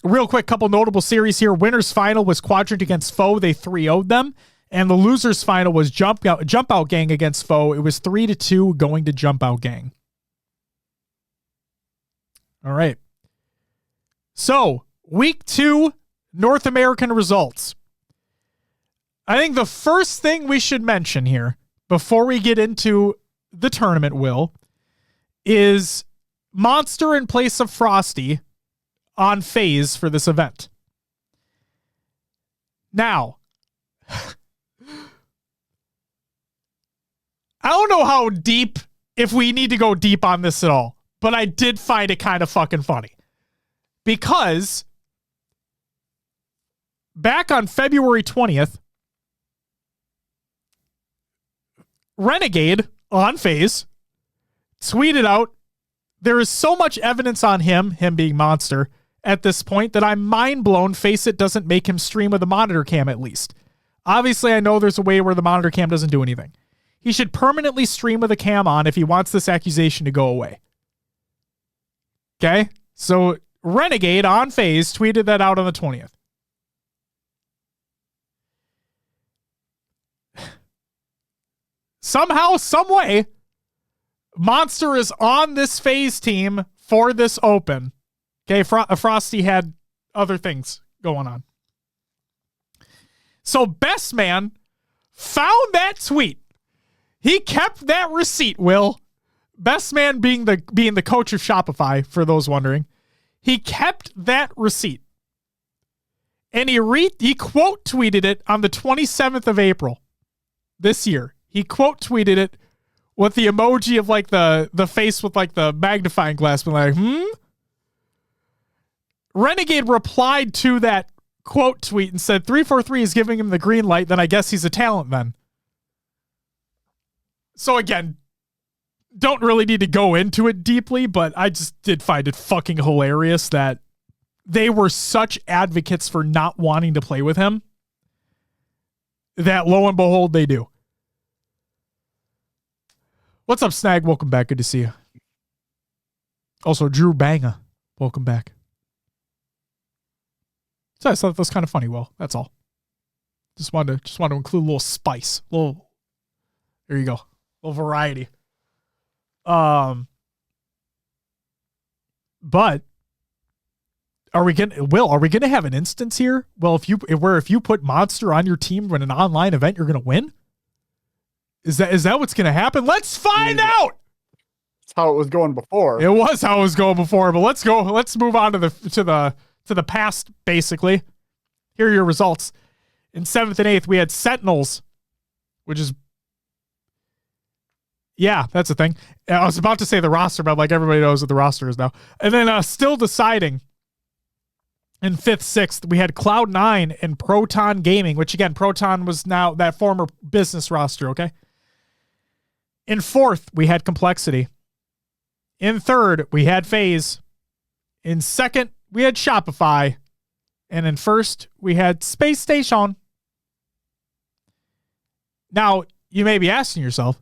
Real quick, couple notable series here. Winners final was quadrant against foe. They 3-0'd them. And the losers final was jump out gang against foe. It was 3-2 going to jump out gang. All right. So week 2 North American results. I think the first thing we should mention here before we get into the tournament, Will, is Monster in place of Frosty on phase for this event. Now, I don't know how deep, if we need to go deep on this at all, but I did find it kind of fucking funny. Because back on February 20th, Renegade on phase tweeted out, there is so much evidence on him being Monster, at this point that I'm mind blown. Face it doesn't make him stream with a monitor cam at least. Obviously, I know there's a way where the monitor cam doesn't do anything. He should permanently stream with a cam on if he wants this accusation to go away. Okay? So Renegade on phase tweeted that out on the 20th. Somehow, some way, Monster is on this phase team for this open. Okay, Frosty had other things going on. So Best Man found that tweet. He kept that receipt, Will. Best Man being the coach of Shopify, for those wondering. He kept that receipt. And he quote tweeted it on the 27th of April this year. He quote tweeted it with the emoji of like the face with like the magnifying glass, being like, Renegade replied to that quote tweet and said 343 is giving him the green light, then I guess he's a talent then. So again, don't really need to go into it deeply, but I just did find it fucking hilarious that they were such advocates for not wanting to play with him that lo and behold, they do. What's up, Snag? Welcome back. Good to see you. Also, Drew Banga, welcome back. So I thought that was kind of funny. Well, that's all. Just wanted to include a little spice. There you go. A little variety. But are we gonna have an instance here? Well, if you put Monster on your team in an online event, you're gonna win? Is that what's gonna happen? Let's find out. That's how it was going before. It was how it was going before, but let's move on to the past, basically. Here are your results. In 7th and 8th, we had Sentinels, which is, yeah, that's a thing. I was about to say the roster, but like everybody knows what the roster is now. And then still deciding in 5th, 6th, we had Cloud9 and Proton Gaming, which again, Proton was now that former business roster, okay? In 4th, we had Complexity. In 3rd, we had FaZe. In 2nd, we had Shopify. And in 1st, we had Space Station. Now, you may be asking yourself,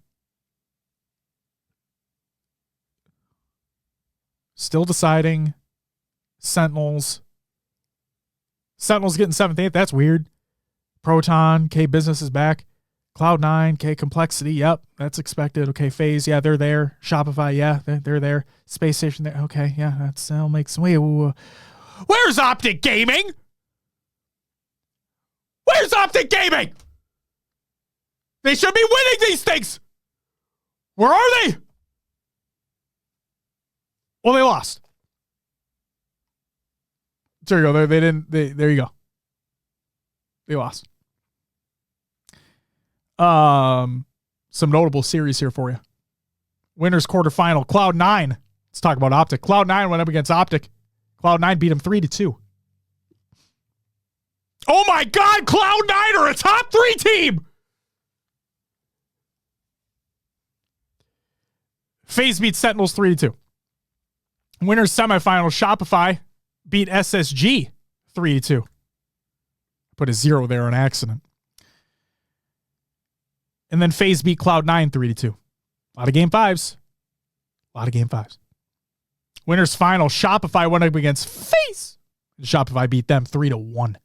still deciding, Sentinels getting 7th, 8th, that's weird. Proton, K Business is back. Cloud9, K Complexity, yep, that's expected. Okay, FaZe, yeah, they're there. Shopify, yeah, they're there. Space Station, there. Okay, yeah, that'll make some way. Where's Optic Gaming? Where's Optic Gaming? They should be winning these things. Where are they? Well, they lost. There you go. There you go. They lost. Some notable series here for you. Winners quarterfinal. Cloud9. Let's talk about Optic. Cloud9 went up against Optic. Cloud9 beat him 3-2. Oh my God, Cloud9 are a top 3 team. FaZe beat Sentinels 3-2. Winners semifinal, Shopify beat SSG 3-2. Put a 0 there on accident. And then FaZe beat Cloud9 3-2. A lot of game fives. Winners final, Shopify went up against FaZe. Shopify beat them 3-1.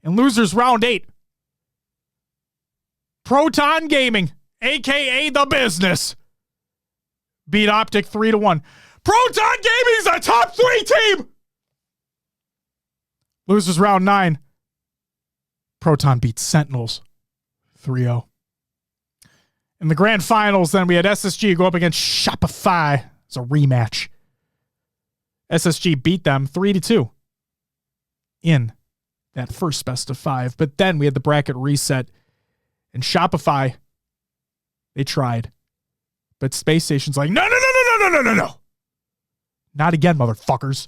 And losers round 8. Proton Gaming, a.k.a. The Business, beat Optic 3-1. Proton Gaming is a top 3 team. Losers round 9. Proton beat Sentinels 3-0. In the grand finals, then we had SSG go up against Shopify. It's a rematch. SSG beat them 3-2 in that first best of 5. But then we had the bracket reset, and Shopify, they tried. But Space Station's like, no. Not again, motherfuckers.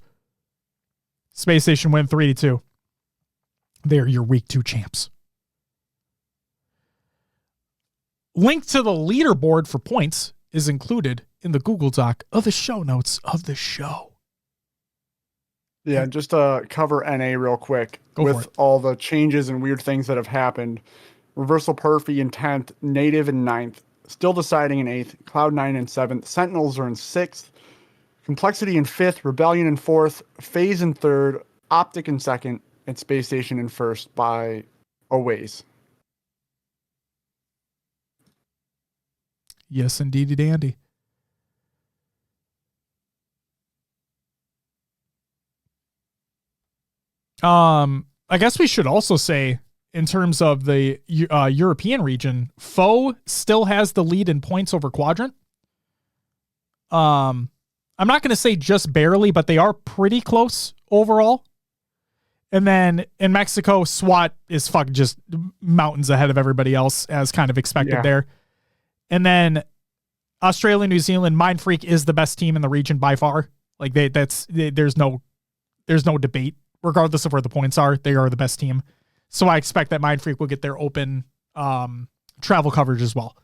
Space Station win 3-2. They're your week 2 champs. Link to the leaderboard for points is included in the Google Doc of the show notes of the show. Yeah, just to cover NA real quick. With all the changes and weird things that have happened. Reversal Perfy in 10th, Native in 9th, Still Deciding in 8th, Cloud9 in 7th, Sentinels are in 6th, Complexity in 5th, Rebellion in 4th, FaZe in 3rd, Optic in 2nd, and Space Station in 1st by a ways. Yes, indeedy dandy. I guess we should also say, in terms of the European region, Foe still has the lead in points over Quadrant. I'm not going to say just barely, but they are pretty close overall. And then in Mexico, SWAT is fucking just mountains ahead of everybody else, as kind of expected there. And then Australia, New Zealand, Mind Freak is the best team in the region by far. Like there's no debate. Regardless of where the points are, they are the best team. So I expect that Mind Freak will get their open travel coverage as well.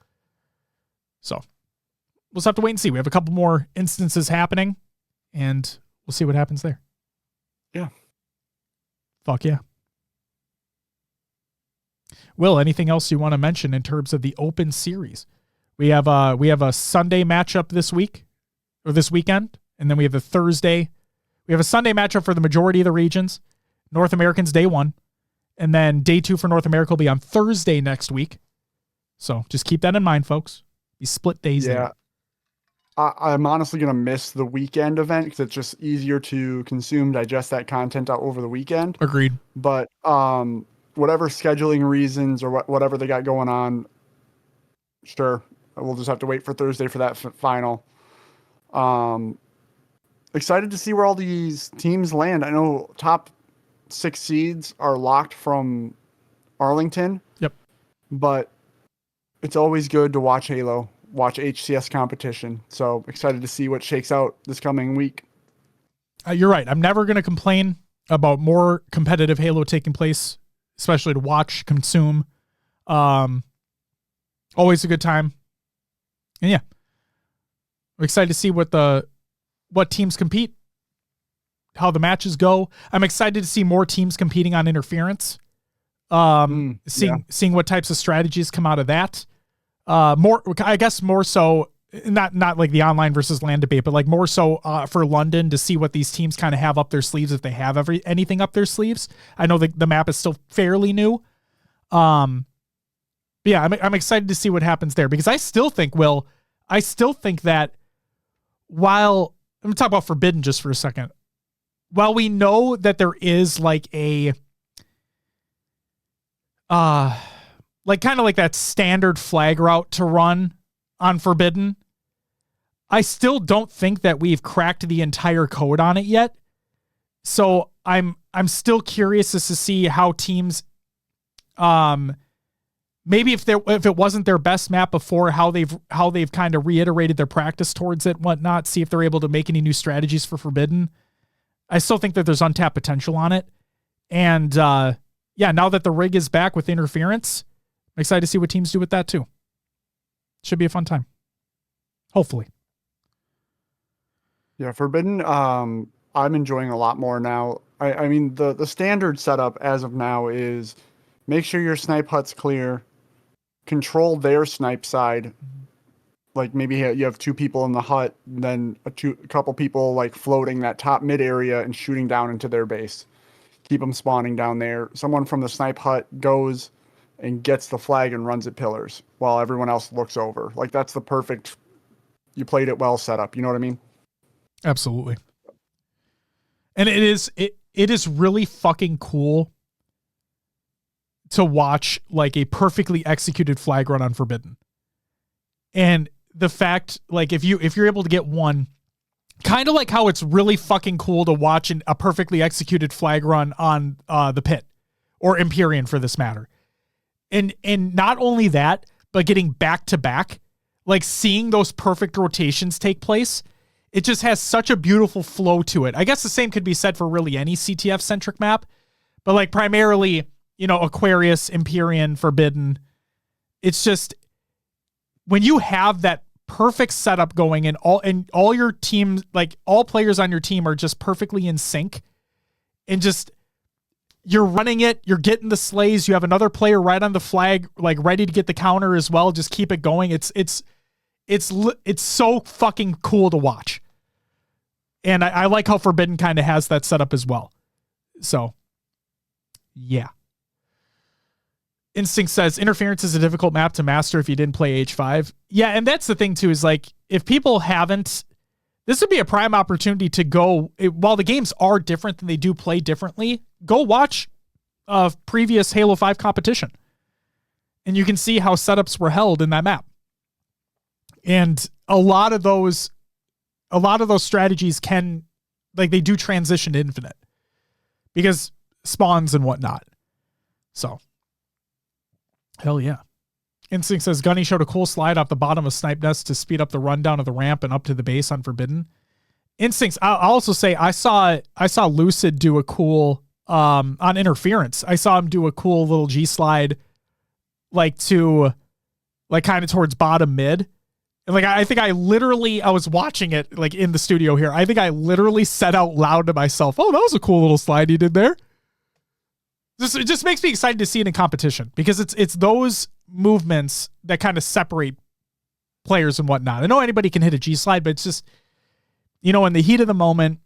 So we'll just have to wait and see. We have a couple more instances happening, and we'll see what happens there. Yeah. Fuck yeah. Will, anything else you want to mention in terms of the Open Series? We have a Sunday matchup this weekend, and then we have a Thursday. We have a Sunday matchup for the majority of the regions. North Americans day 1. And then day 2 for North America will be on Thursday next week. So just keep that in mind, folks. These split days. Yeah. I'm honestly going to miss the weekend event because it's just easier to consume, digest that content out over the weekend. Agreed. But whatever scheduling reasons or whatever they got going on, sure. We'll just have to wait for Thursday for that final. Excited to see where all these teams land. I know top 6 seeds are locked from Arlington. Yep. But it's always good to watch Halo, watch HCS competition. So excited to see what shakes out this coming week. You're right. I'm never going to complain about more competitive Halo taking place, especially to watch, consume. Always a good time. And yeah, I'm excited to see what teams compete, how the matches go. I'm excited to see more teams competing on interference. Seeing what types of strategies come out of that. More so, not like the online versus LAN debate, but like more so for London to see what these teams kind of have up their sleeves, if they have anything up their sleeves. I know the map is still fairly new. But yeah, I'm excited to see what happens there, because I still think that while I'm going to talk about Forbidden just for a second. While we know that there is like a, like kind of like that standard flag route to run on Forbidden, I still don't think that we've cracked the entire code on it yet. So I'm still curious as to see how teams, maybe if it wasn't their best map before, how they've kind of reiterated their practice towards it and whatnot, see if they're able to make any new strategies for Forbidden. I still think that there's untapped potential on it. And yeah, now that the rig is back with interference, I'm excited to see what teams do with that too. Should be a fun time. Hopefully. Yeah, Forbidden, I'm enjoying a lot more now. I mean, the standard setup as of now is make sure your snipe hut's clear, control their snipe side. Like maybe you have 2 people in the hut, then a couple people like floating that top mid area and shooting down into their base. Keep them spawning down there. Someone from the snipe hut goes and gets the flag and runs at pillars while everyone else looks over. Like that's the perfect, you played it well setup. You know what I mean? Absolutely. And it is really fucking cool to watch like a perfectly executed flag run on Forbidden. And the fact, like if you're able to get one, kind of like how it's really fucking cool to watch a perfectly executed flag run on the Pit or Empyrean for this matter. And not only that, but getting back to back, like seeing those perfect rotations take place, it just has such a beautiful flow to it. I guess the same could be said for really any CTF centric map, but like primarily, Aquarius, Empyrean, Forbidden. It's just when you have that perfect setup going and all your teams, like all players on your team are just perfectly in sync and just you're running it, you're getting the slays, you have another player right on the flag, like ready to get the counter as well. Just keep it going. It's so fucking cool to watch. And I like how Forbidden kind of has that setup as well. So, yeah. Instinct says, interference is a difficult map to master if you didn't play H5. Yeah, and that's the thing, too, is like, if people haven't, this would be a prime opportunity to go, while the games are different and they do play differently, go watch a previous Halo 5 competition. And you can see how setups were held in that map. And a lot of those strategies can, like, they do transition to Infinite because spawns and whatnot. So, hell yeah. Instinct says Gunny showed a cool slide off the bottom of Snipe Nest to speed up the rundown of the ramp and up to the base on Forbidden. Instincts, I'll also say I saw Lucid do a cool on Interference. I saw him do a cool little G slide like to like kind of towards bottom mid. And like I think I was watching it like in the studio here. I think I literally said out loud to myself, "Oh, that was a cool little slide he did there." It just makes me excited to see it in competition because it's those movements that kind of separate players and whatnot. I know anybody can hit a G slide, but it's just, in the heat of the moment,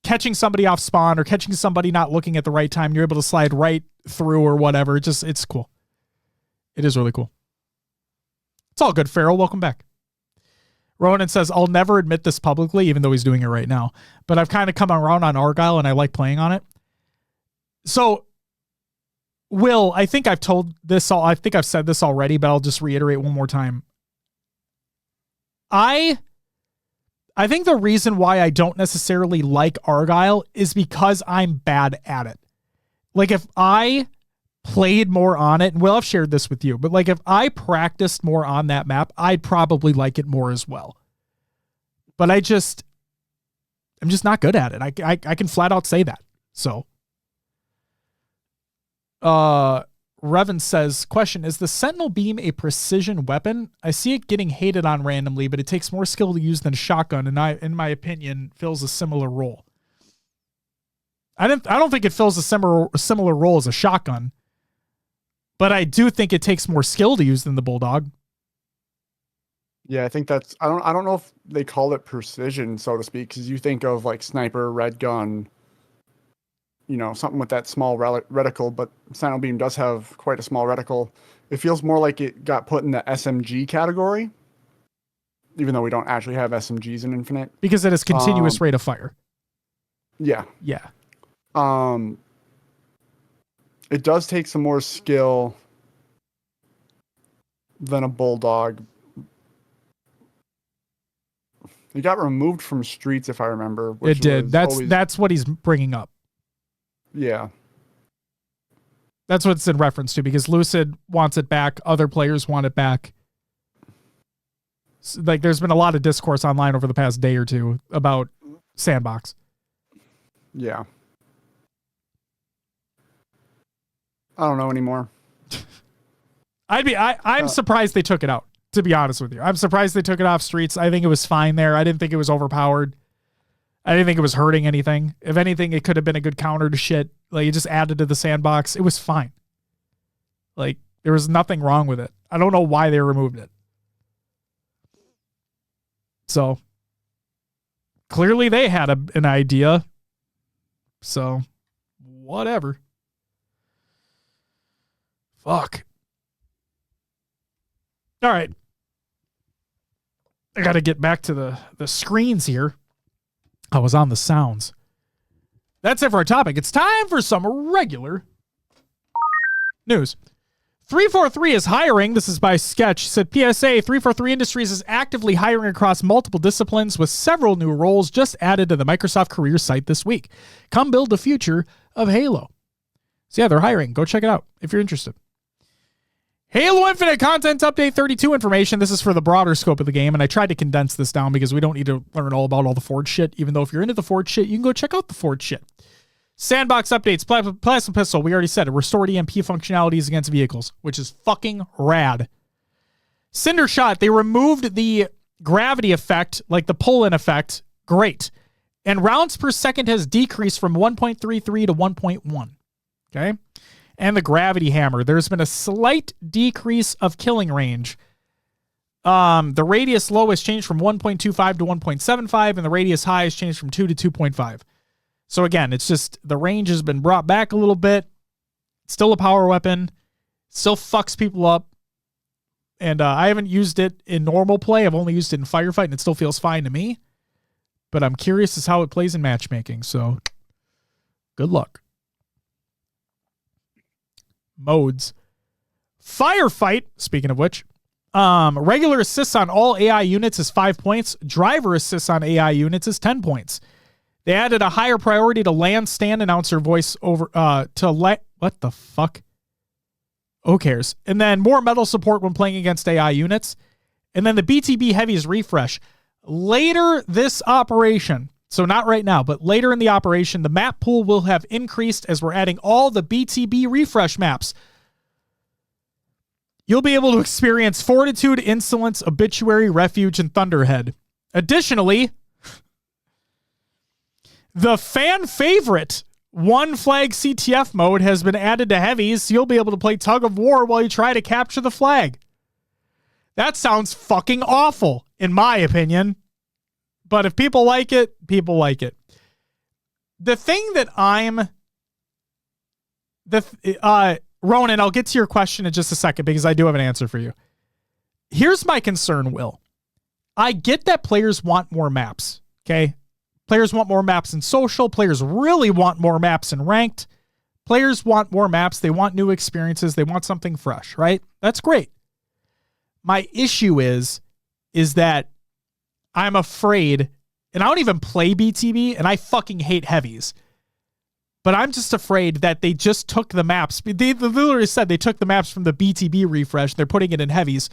catching somebody off spawn or catching somebody not looking at the right time, you're able to slide right through or whatever. It's cool. It is really cool. It's all good, Farrell. Welcome back. Ronan says, I'll never admit this publicly, even though he's doing it right now, but I've kind of come around on Argyle and I like playing on it. So, Will, I think I've said this already, but I'll just reiterate one more time. I think the reason why I don't necessarily like Argyle is because I'm bad at it. Like if I played more on it, and Will, I've shared this with you, but like if I practiced more on that map, I'd probably like it more as well. But I'm just not good at it. I can flat out say that. So. Revan says, question, is the Sentinel Beam a precision weapon? I see it getting hated on randomly, but it takes more skill to use than a shotgun, and in my opinion, fills a similar role. I don't think it fills a similar role as a shotgun, but I do think it takes more skill to use than the Bulldog. Yeah, I think that's, I don't know if they call it precision, so to speak, because you think of like sniper, red gun, something with that small reticle, but Sentinel Beam does have quite a small reticle. It feels more like it got put in the SMG category, even though we don't actually have SMGs in Infinite. Because it has continuous rate of fire. Yeah. Yeah. It does take some more skill than a Bulldog. It got removed from Streets, if I remember. It did. That's what he's bringing up. Yeah. That's what it's in reference to because Lucid wants it back. Other players want it back. Like there's been a lot of discourse online over the past day or two about Sandbox. Yeah. I don't know anymore. I'm surprised they took it out, to be honest with you. I'm surprised they took it off streets. I think it was fine there. I didn't think it was overpowered. I didn't think it was hurting anything. If anything, it could have been a good counter to shit. Like, it just added to the sandbox. It was fine. Like, there was nothing wrong with it. I don't know why they removed it. So, clearly they had an idea. So, whatever. Fuck. All right. I got to get back to the screens here. I was on the sounds. That's it for our topic. It's time for some regular news. 343 is hiring. This is by Sketch. It said PSA 343 Industries is actively hiring across multiple disciplines with several new roles just added to the Microsoft career site this week. Come build the future of Halo. So yeah, they're hiring. Go check it out if you're interested. Halo Infinite Content Update 32 information. This is for the broader scope of the game, and I tried to condense this down because we don't need to learn all about all the Forge shit, even though if you're into the Forge shit, you can go check out the Forge shit. Sandbox updates, Plasma Pistol, we already said it. Restored EMP functionalities against vehicles, which is fucking rad. Cinder Shot, they removed the gravity effect, like the pull-in effect. Great. And rounds per second has decreased from 1.33 to 1.1. Okay? And the gravity hammer, there's been a slight decrease of killing range. The radius low has changed from 1.25 to 1.75, and the radius high has changed from 2 to 2.5. So again, it's just the range has been brought back a little bit. It's still a power weapon. Still fucks people up. And I haven't used it in normal play. I've only used it in firefight, and it still feels fine to me. But I'm curious as how it plays in matchmaking. So good luck. Modes. Firefight, speaking of which, regular assists on all AI units is 5 points. Driver assists on AI units is 10 points. They added a higher priority to land stand announcer voice over what the fuck? Who cares? And then more metal support when playing against AI units. And then the BTB heavies refresh. Later this operation, so not right now, but later in the operation, the map pool will have increased as we're adding all the BTB refresh maps. You'll be able to experience Fortitude, Insolence, Obituary, Refuge, and Thunderhead. Additionally, the fan favorite One Flag CTF mode has been added to heavies, so you'll be able to play Tug of War while you try to capture the flag. That sounds fucking awful, in my opinion. But if people like it, people like it. The thing that Ronan, I'll get to your question in just a second because I do have an answer for you. Here's my concern, Will. I get that players want more maps, okay? Players want more maps in social. Players really want more maps in ranked. Players want more maps. They want new experiences. They want something fresh, right? That's great. My issue is that I'm afraid, and I don't even play BTB, and I fucking hate heavies. But I'm just afraid that they just took the maps. They literally said they took the maps from the BTB refresh. They're putting it in heavies.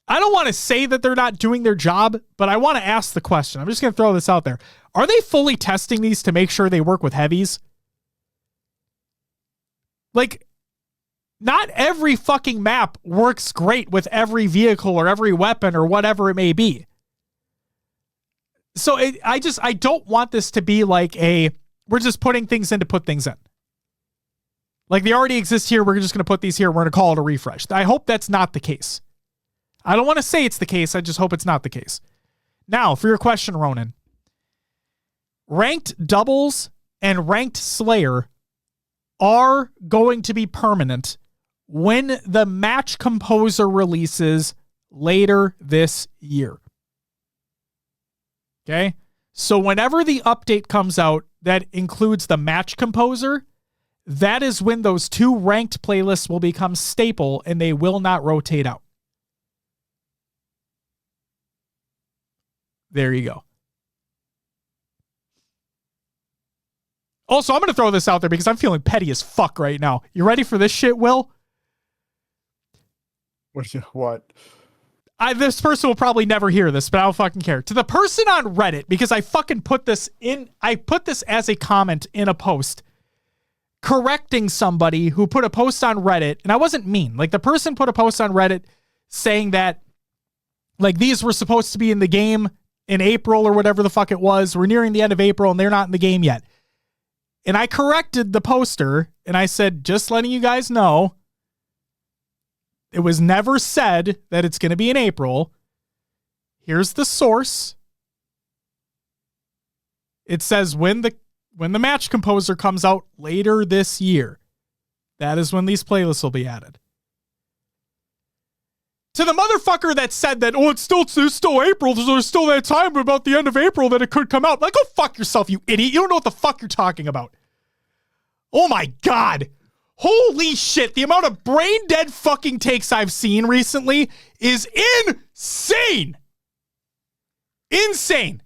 I don't want to say that they're not doing their job, but I want to ask the question. I'm just going to throw this out there. Are they fully testing these to make sure they work with heavies? Like, not every fucking map works great with every vehicle or every weapon or whatever it may be. So I don't want this to be like we're just putting things in to put things in. Like they already exist here. We're just going to put these here. We're going to call it a refresh. I hope that's not the case. I don't want to say it's the case. I just hope it's not the case. Now, for your question, Ronan. Ranked doubles and ranked Slayer are going to be permanent when the match composer releases later this year. Okay? So whenever the update comes out that includes the match composer, that is when those two ranked playlists will become staple and they will not rotate out. There you go. Also, I'm going to throw this out there because I'm feeling petty as fuck right now. You ready for this shit, Will? What? This person will probably never hear this, but I don't fucking care. To the person on Reddit, because I fucking put this as a comment in a post. correcting somebody who put a post on Reddit, and I wasn't mean. Like, the person put a post on Reddit saying that, like, these were supposed to be in the game in April or whatever the fuck it was. We're nearing the end of April and they're not in the game yet. And I corrected the poster and I said, just letting you guys know, it was never said that it's going to be in April. Here's the source. It says when the match composer comes out later this year, that is when these playlists will be added. To the motherfucker that said that, oh, it's still April, there's still that time about the end of April that it could come out. Like, go fuck yourself, you idiot. You don't know what the fuck you're talking about. Oh my God. Holy shit. The amount of brain dead fucking takes I've seen recently is insane. Insane.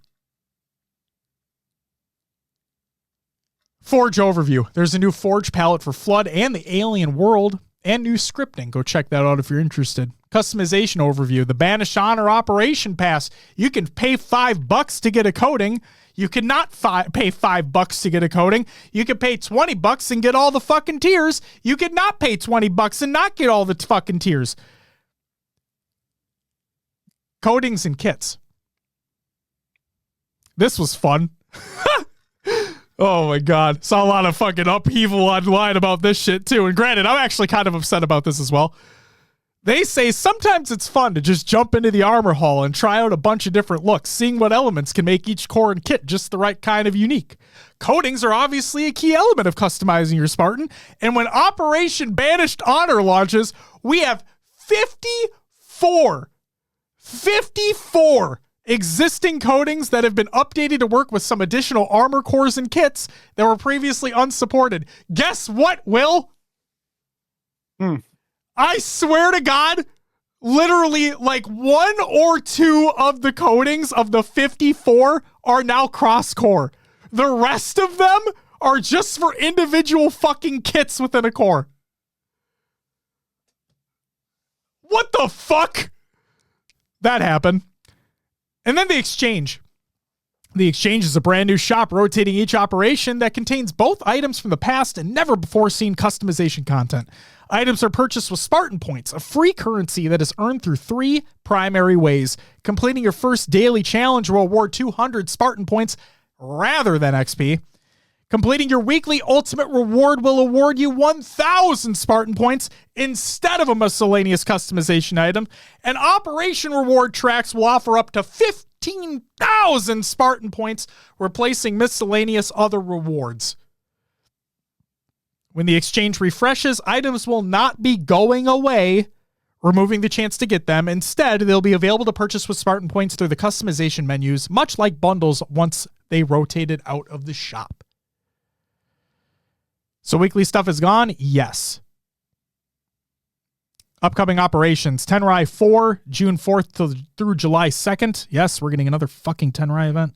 Forge overview. There's a new Forge palette for Flood and the Alien World and new scripting. Go check that out if you're interested. Customization overview. The Banished Honor Operation Pass. You can pay $5 to get a coating. You cannot pay $5 to get a coating. You can pay $20 and get all the fucking tiers. You could not pay $20 and not get all the fucking tiers. Coatings and kits. This was fun. Oh my God. Saw a lot of fucking upheaval online about this shit too. And granted, I'm actually kind of upset about this as well. They say sometimes it's fun to just jump into the armor hall and try out a bunch of different looks, seeing what elements can make each core and kit just the right kind of unique. Coatings are obviously a key element of customizing your Spartan, and when Operation Banished Honor launches, we have 54 existing coatings that have been updated to work with some additional armor cores and kits that were previously unsupported. Guess what, Will? I swear to God, literally like 1 or 2 of the coatings of the 54 are now cross-core. The rest of them are just for individual fucking kits within a core. What the fuck? That happened. And then the Exchange. The Exchange is a brand new shop rotating each operation that contains both items from the past and never before seen customization content. Items are purchased with Spartan Points, a free currency that is earned through 3 primary ways. Completing your first daily challenge will award 200 Spartan Points rather than XP. Completing your weekly ultimate reward will award you 1,000 Spartan Points instead of a miscellaneous customization item. And Operation Reward Tracks will offer up to 15,000 Spartan Points, replacing miscellaneous other rewards. When the Exchange refreshes, items will not be going away, removing the chance to get them. Instead, they'll be available to purchase with Spartan Points through the customization menus, much like bundles once they rotated out of the shop. So weekly stuff is gone? Yes. Upcoming operations. Tenrai 4, June 4th through July 2nd. Yes, we're getting another fucking Tenrai event.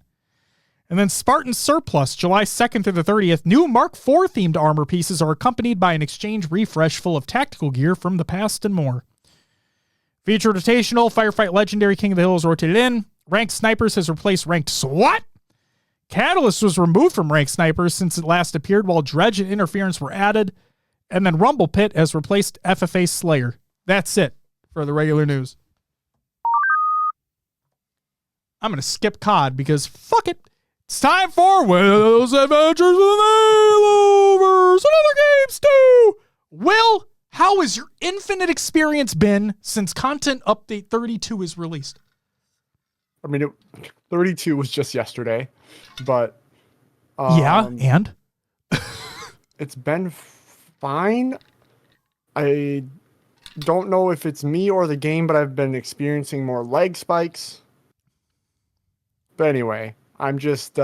And then Spartan Surplus, July 2nd through the 30th. New Mark IV themed armor pieces are accompanied by an Exchange refresh full of tactical gear from the past and more. Featured rotational, Firefight Legendary King of the Hill is rotated in. Ranked Snipers has replaced Ranked SWAT. Catalyst was removed from Ranked Snipers since it last appeared, while Dredge and Interference were added. And then Rumble Pit has replaced FFA Slayer. That's it for the regular news. I'm going to skip COD because fuck it. It's time for Will's Adventures with Hailovers and other games too. Will, how has your Infinite experience been since Content Update 32 is released? I mean, 32 was just yesterday, but yeah, and it's been fine. I don't know if it's me or the game, but I've been experiencing more leg spikes. But anyway, I'm just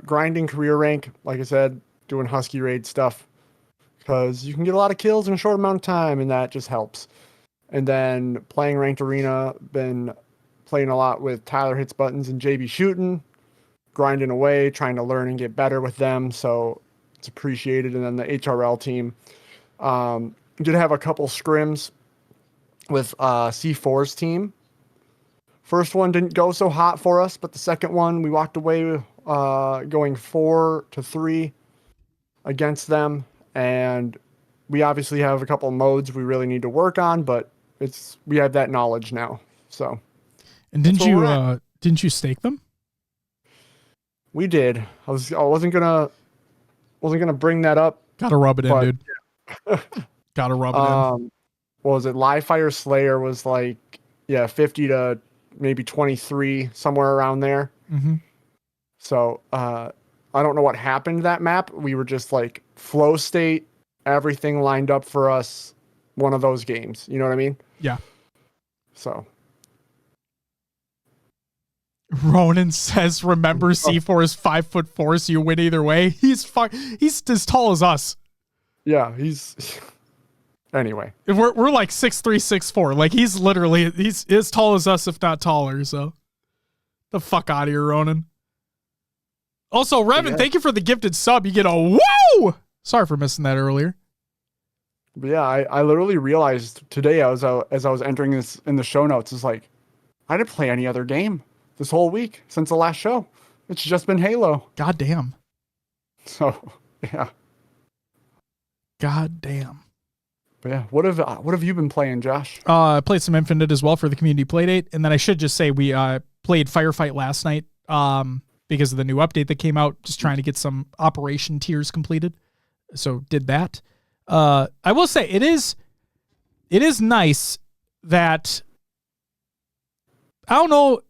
grinding career rank, like I said, doing Husky raid stuff because you can get a lot of kills in a short amount of time, and that just helps. And then playing ranked arena, been playing a lot with Tyler Hits Buttons and JB Shooting, grinding away, trying to learn and get better with them, so it's appreciated. And then the HRL team did have a couple scrims with C4's team. First one didn't go so hot for us, but the second one we walked away going 4-3 against them, and we obviously have a couple modes we really need to work on, but we have that knowledge now. So, and didn't you stake them? We did. I wasn't gonna bring that up. Gotta rub it in, dude. Gotta rub it in. What was it? Live Fire Slayer was like, 50 to maybe 23, somewhere around there. Mm-hmm. So I don't know what happened to that map. We were just like flow state, everything lined up for us. One of those games. You know what I mean? Yeah. So. Ronan says, remember C4 is 5'4", so you win either way. He's as tall as us. Yeah, anyway. If we're like 6'3", 6'4". Like he's as tall as us, if not taller, so the fuck out of here, Ronan. Also, Revan, thank you for the gifted sub. You get a woo! Sorry for missing that earlier. But yeah, I literally realized today as I was entering this in the show notes, is like, I didn't play any other game this whole week since the last show. It's just been Halo. God damn. So, yeah. God damn. But yeah, what have you been playing, Josh? I played some Infinite as well for the community playdate, and then I should just say we played Firefight last night because of the new update that came out, just trying to get some operation tiers completed. So did that. I will say it is nice that, I don't know,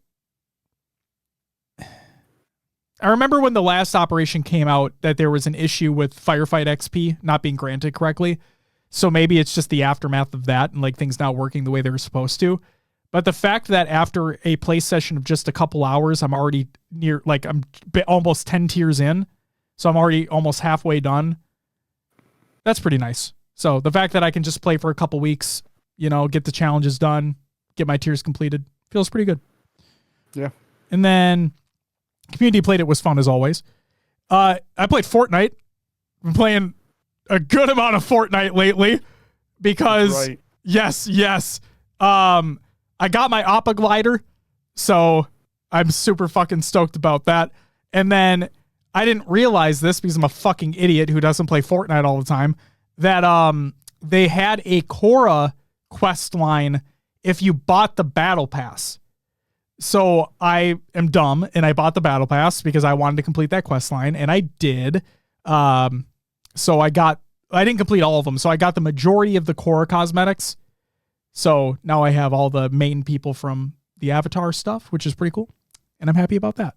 I remember when the last operation came out that there was an issue with Firefight XP not being granted correctly. So maybe it's just the aftermath of that and like things not working the way they're supposed to. But the fact that after a play session of just a couple hours, I'm already near, like I'm almost 10 tiers in. So I'm already almost halfway done. That's pretty nice. So the fact that I can just play for a couple weeks, get the challenges done, get my tiers completed, feels pretty good. Yeah. And then community played it was fun as always. I played Fortnite. I've been playing a good amount of Fortnite lately because yes. I got my Appa glider, so I'm super fucking stoked about that. And then I didn't realize this because I'm a fucking idiot who doesn't play Fortnite all the time, that they had a Korra quest line if you bought the battle pass. So I am dumb and I bought the battle pass because I wanted to complete that quest line, and I did. So I didn't complete all of them. So I got the majority of the Korra cosmetics. So now I have all the main people from the Avatar stuff, which is pretty cool. And I'm happy about that.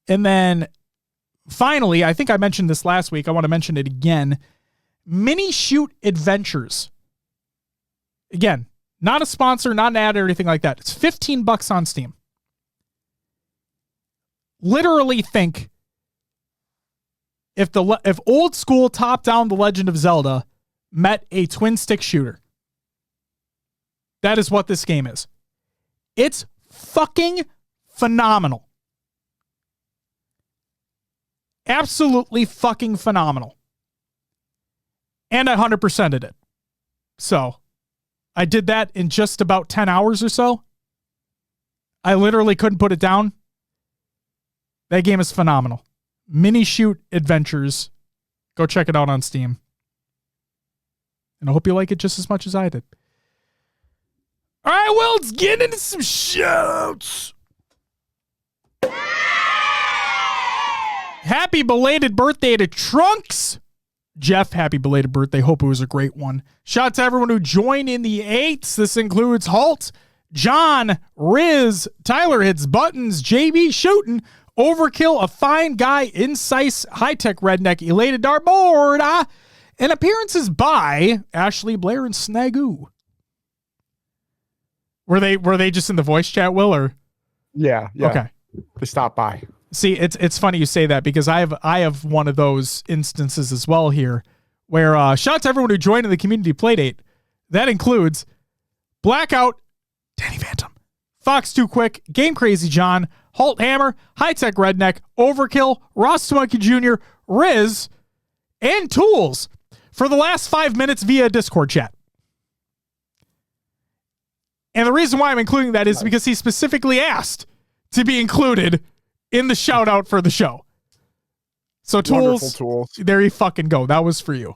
And then finally, I think I mentioned this last week. I want to mention it again. Mini Shoot Adventures. Again, not a sponsor, not an ad or anything like that. It's $15 on Steam. Literally think if old school top-down The Legend of Zelda met a twin-stick shooter. That is what this game is. It's fucking phenomenal. Absolutely fucking phenomenal. And I 100%ed it. So, I did that in just about 10 hours or so. I literally couldn't put it down. That game is phenomenal. Mini Shoot Adventures. Go check it out on Steam. And I hope you like it just as much as I did. All right, well, let's get into some shouts. Happy belated birthday to Trunks. Jeff, happy belated birthday. Hope it was a great one. Shout out to everyone who joined in the 8s. This includes Halt, John, Riz, Tyler Hits Buttons, JB Shooting, Overkill, A Fine Guy, Incise, High Tech Redneck, Elated Darboard, and appearances by Ashley, Blair, and Snagoo. Were they just in the voice chat, Will, or? Yeah. Okay. They stopped by. See, it's funny you say that because I have one of those instances as well here where shout out to everyone who joined in the community playdate. That includes Blackout, Danny Phantom, Fox Too Quick, Game Crazy John, Halt Hammer, High Tech Redneck, Overkill, Ross Monkey Jr., Riz, and Tools for the last 5 minutes via Discord chat. And the reason why I'm including that is because he specifically asked to be included in the shout out for the show. So Tools, there you fucking go. That was for you.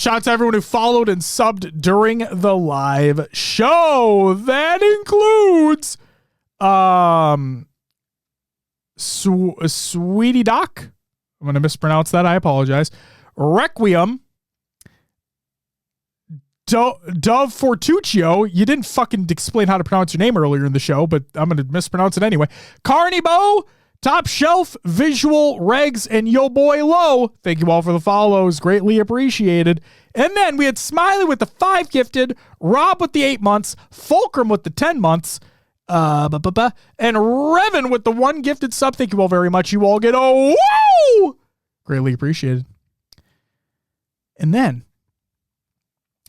Shout out to everyone who followed and subbed during the live show. That includes Sweetie Doc. I'm going to mispronounce that. I apologize. Requiem. Dove Fortuccio. You didn't fucking explain how to pronounce your name earlier in the show, but I'm going to mispronounce it anyway. Carney Bo, Top Shelf, Visual, Regs, and Yo Boy Low. Thank you all for the follows. Greatly appreciated. And then we had Smiley with the 5 gifted, Rob with the 8 months, Fulcrum with the 10 months, and Revan with the 1 gifted sub. Thank you all very much. You all get a woo! Greatly appreciated. And then,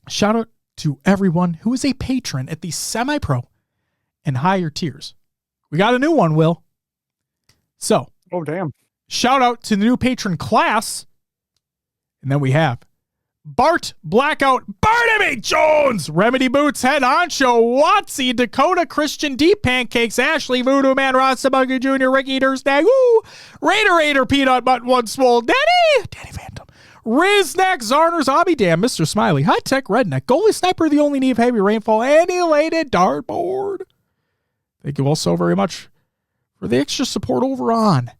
shout out to everyone who is a patron at the semi-pro and higher tiers. We got a new one, Will. So, oh damn! Shout out to the new patron class, and then we have Bart Blackout, Barnaby Jones, Remedy Boots, Head Honcho, Watsy, Dakota, Christian, Deep Pancakes, Ashley, Voodoo Man, Ross Sabuggy Jr., Ricky Dursnag, Raider, Peanut Butt, One Swole, Danny Phantom, Riznak, Zarner, Zombie Dam, Mr. Smiley, High Tech Redneck, Goalie Sniper, The Only Need of Heavy Rainfall, and Elated Dartboard. Thank you all so very much for the extra support over on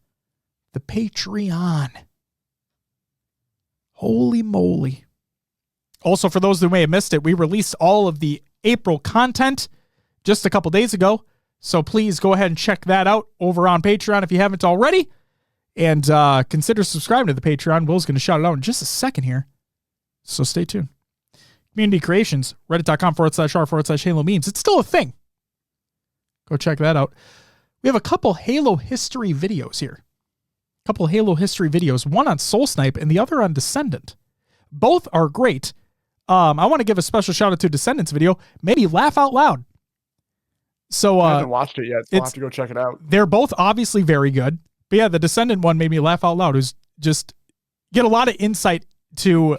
the Patreon. Holy moly. Also, for those who may have missed it, we released all of the April content just a couple days ago. So please go ahead and check that out over on Patreon if you haven't already. And consider subscribing to the Patreon. Will's going to shout it out in just a second here. So stay tuned. Community Creations, reddit.com/r/Halo memes. It's still a thing. Go check that out. We have a couple Halo history videos here. One on Soul Snipe and the other on Descendant. Both are great. I want to give a special shout out to Descendant's video. Maybe laugh out loud. So I haven't watched it yet, so I'll have to go check it out. They're both obviously very good. But yeah, the Descendant one made me laugh out loud. It was just get a lot of insight to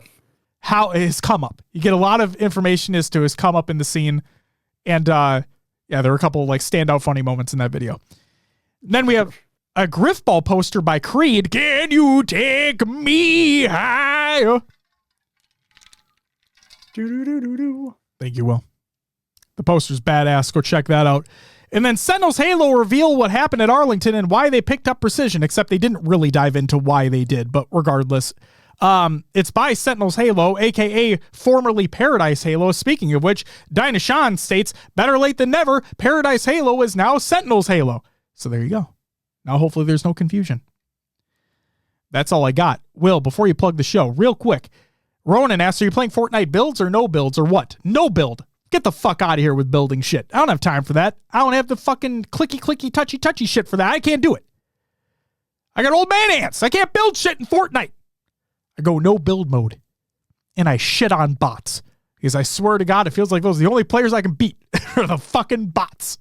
how his come up. You get a lot of information as to his come up in the scene. And yeah, there were a couple like standout funny moments in that video. And then we have a Griffball poster by Creed. Can you take me higher? Thank you, Will. The poster's badass. Go check that out. And then Sentinels Halo reveal what happened at Arlington and why they picked up Precision, except they didn't really dive into why they did. But regardless, it's by Sentinels Halo, a.k.a. formerly Paradise Halo. Speaking of which, Dynashan states, better late than never, Paradise Halo is now Sentinels Halo. So there you go. Now hopefully there's no confusion. That's all I got. Will, before you plug the show, real quick, Ronan asks, are you playing Fortnite builds or no builds or what? No build. Get the fuck out of here with building shit. I don't have time for that. I don't have the fucking clicky, touchy shit for that. I can't do it. I got old man ants. I can't build shit in Fortnite. I go no build mode. And I shit on bots. Because I swear to God, it feels like those are the only players I can beat are the fucking bots.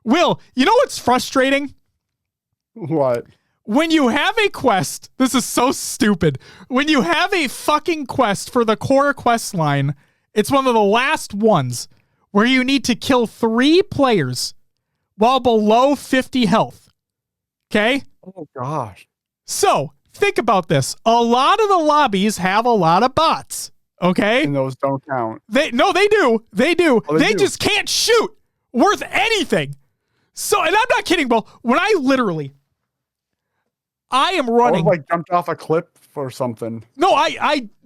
Will, you know what's frustrating? What? When you have a quest, this is so stupid. When you have a fucking quest for the core quest line, it's one of the last ones where you need to kill 3 players while below 50 health. Okay? Oh, gosh. So, think about this. A lot of the lobbies have a lot of bots. Okay? And those don't count. They do. They do. Oh, they do. just can't shoot worth anything. So, and I'm not kidding, Will. When I am running. Or like jumped off a cliff or something. No,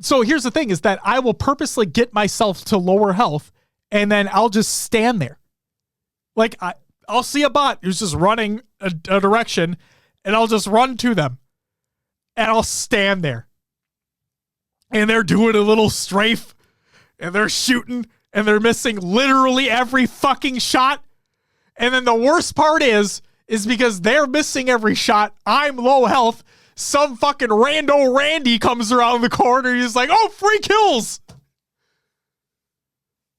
so here's the thing is that I will purposely get myself to lower health and then I'll just stand there. Like I'll see a bot who's just running a direction and I'll just run to them and I'll stand there and they're doing a little strafe and they're shooting and they're missing literally every fucking shot. And then the worst part is because they're missing every shot. I'm low health. Some fucking rando Randy comes around the corner. He's like, oh, free kills.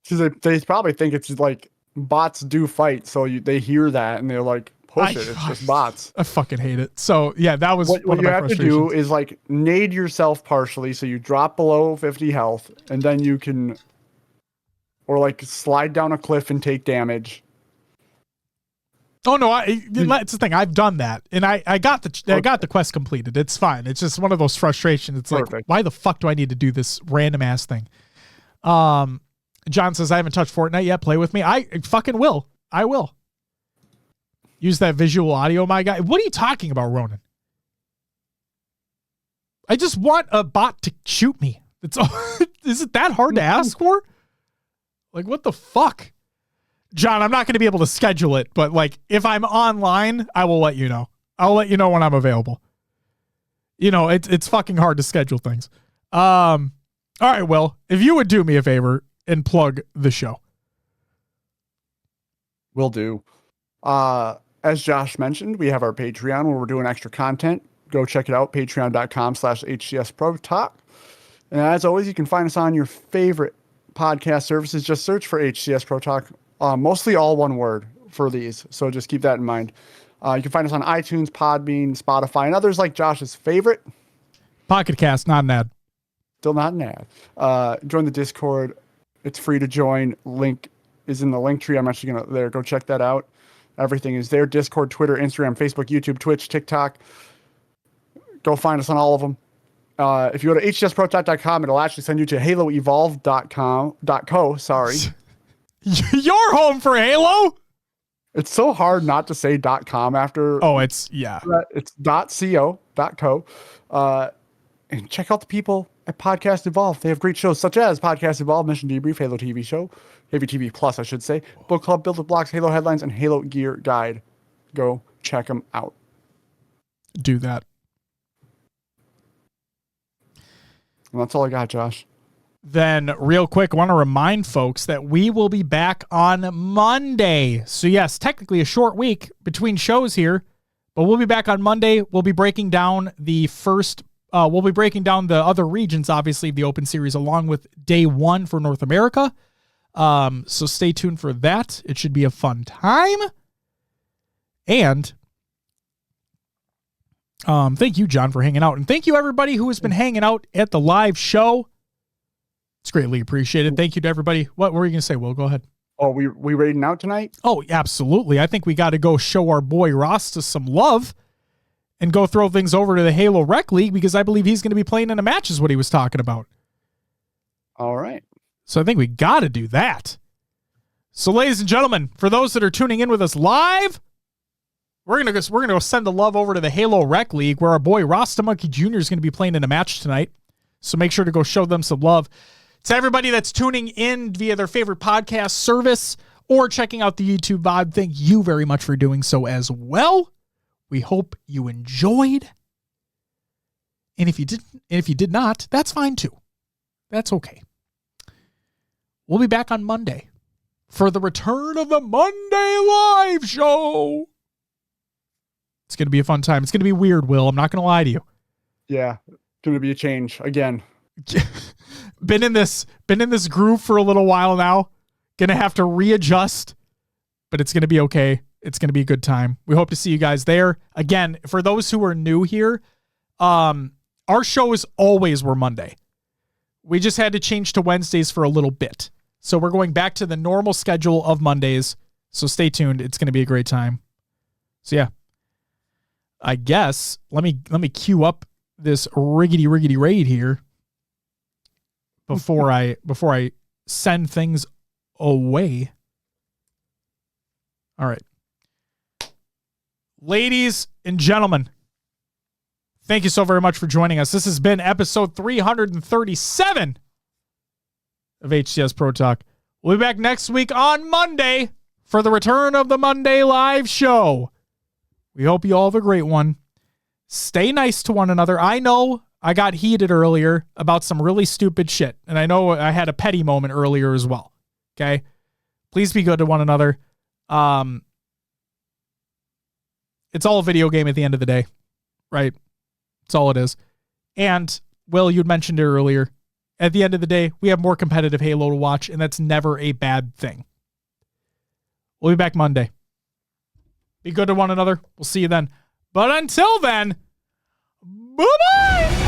Because they probably think it's like bots do fight. So they hear that and they're like, push it. It's just bots. I fucking hate it. So yeah, that was what you have to do is like nade yourself partially. So you drop below 50 health and then you can, or like slide down a cliff and take damage. Oh no, it's the thing. I've done that, and I got the quest completed. It's fine. It's just one of those frustrations. It's like, why the fuck do I need to do this random ass thing? John says I haven't touched Fortnite yet. Play with me. I fucking will. I will. Use that visual audio, my guy. What are you talking about, Ronan? I just want a bot to shoot me. It's is it that hard to ask for? Like, what the fuck? John, I'm not going to be able to schedule it, but like if I'm online, I will let you know. I'll let you know when I'm available. You know, it's fucking hard to schedule things. All right, Will, if you would do me a favor and plug the show. Will do. As Josh mentioned, we have our Patreon where we're doing extra content. Go check it out, patreon.com/HCS Pro Talk. And as always, you can find us on your favorite podcast services. Just search for HCS Pro Talk. Mostly all one word for these, so just keep that in mind. You can find us on iTunes, Podbean, Spotify, and others like Josh's favorite. Pocket Cast, not an ad. Still not an ad. Join the Discord. It's free to join. Link is in the link tree. I'm actually going to there. Go check that out. Everything is there. Discord, Twitter, Instagram, Facebook, YouTube, Twitch, TikTok. Go find us on all of them. If you go to hcsprotalk.com, it'll actually send you to haloevolve.co. Sorry. You're home for Halo? It's so hard not to say .com after. Oh, it's, yeah. It's .co. And check out the people at Podcast Evolve. They have great shows such as Podcast Evolve, Mission Debrief, Halo TV Show, Heavy TV Plus, I should say, Book Club, Build with Blocks, Halo Headlines, and Halo Gear Guide. Go check them out. Do that. And that's all I got, Josh. Then real quick, I want to remind folks that we will be back on Monday. So yes, technically a short week between shows here, but we'll be back on Monday. We'll be breaking down the other regions, obviously the Open Series, along with day one for North America. So stay tuned for that. It should be a fun time. And thank you, John, for hanging out. And thank you, everybody who has been hanging out at the live show. It's greatly appreciated. Thank you to everybody. What were you going to say, Will? Go ahead. Oh, we raiding out tonight? Oh, absolutely. I think we got to go show our boy Rasta some love and go throw things over to the Halo Rec League because I believe he's going to be playing in a match is what he was talking about. All right. So I think we got to do that. So ladies and gentlemen, for those that are tuning in with us live, we're going to go send the love over to the Halo Rec League where our boy Rasta Monkey Jr. is going to be playing in a match tonight. So make sure to go show them some love. To everybody that's tuning in via their favorite podcast service or checking out the YouTube VOD, thank you very much for doing so as well. We hope you enjoyed. And if you did not, that's fine too. That's okay. We'll be back on Monday for the return of the Monday live show. It's going to be a fun time. It's going to be weird, Will. I'm not going to lie to you. Yeah, going to be a change again. Been in this groove for a little while now. Gonna have to readjust, but it's gonna be okay. It's gonna be a good time. We hope to see you guys there. Again, for those who are new here, our shows always were Monday. We just had to change to Wednesdays for a little bit. So we're going back to the normal schedule of Mondays. So stay tuned. It's gonna be a great time. So yeah. I guess let me queue up this riggedy raid here. Before I send things away. All right. Ladies and gentlemen, thank you so very much for joining us. This has been episode 337 of HCS Pro Talk. We'll be back next week on Monday for the return of the Monday live show. We hope you all have a great one. Stay nice to one another. I know I got heated earlier about some really stupid shit. And I know I had a petty moment earlier as well. Okay? Please be good to one another. It's all a video game at the end of the day. Right? That's all it is. And, Will, you'd mentioned it earlier. At the end of the day, we have more competitive Halo to watch, and that's never a bad thing. We'll be back Monday. Be good to one another. We'll see you then. But until then, bye-bye!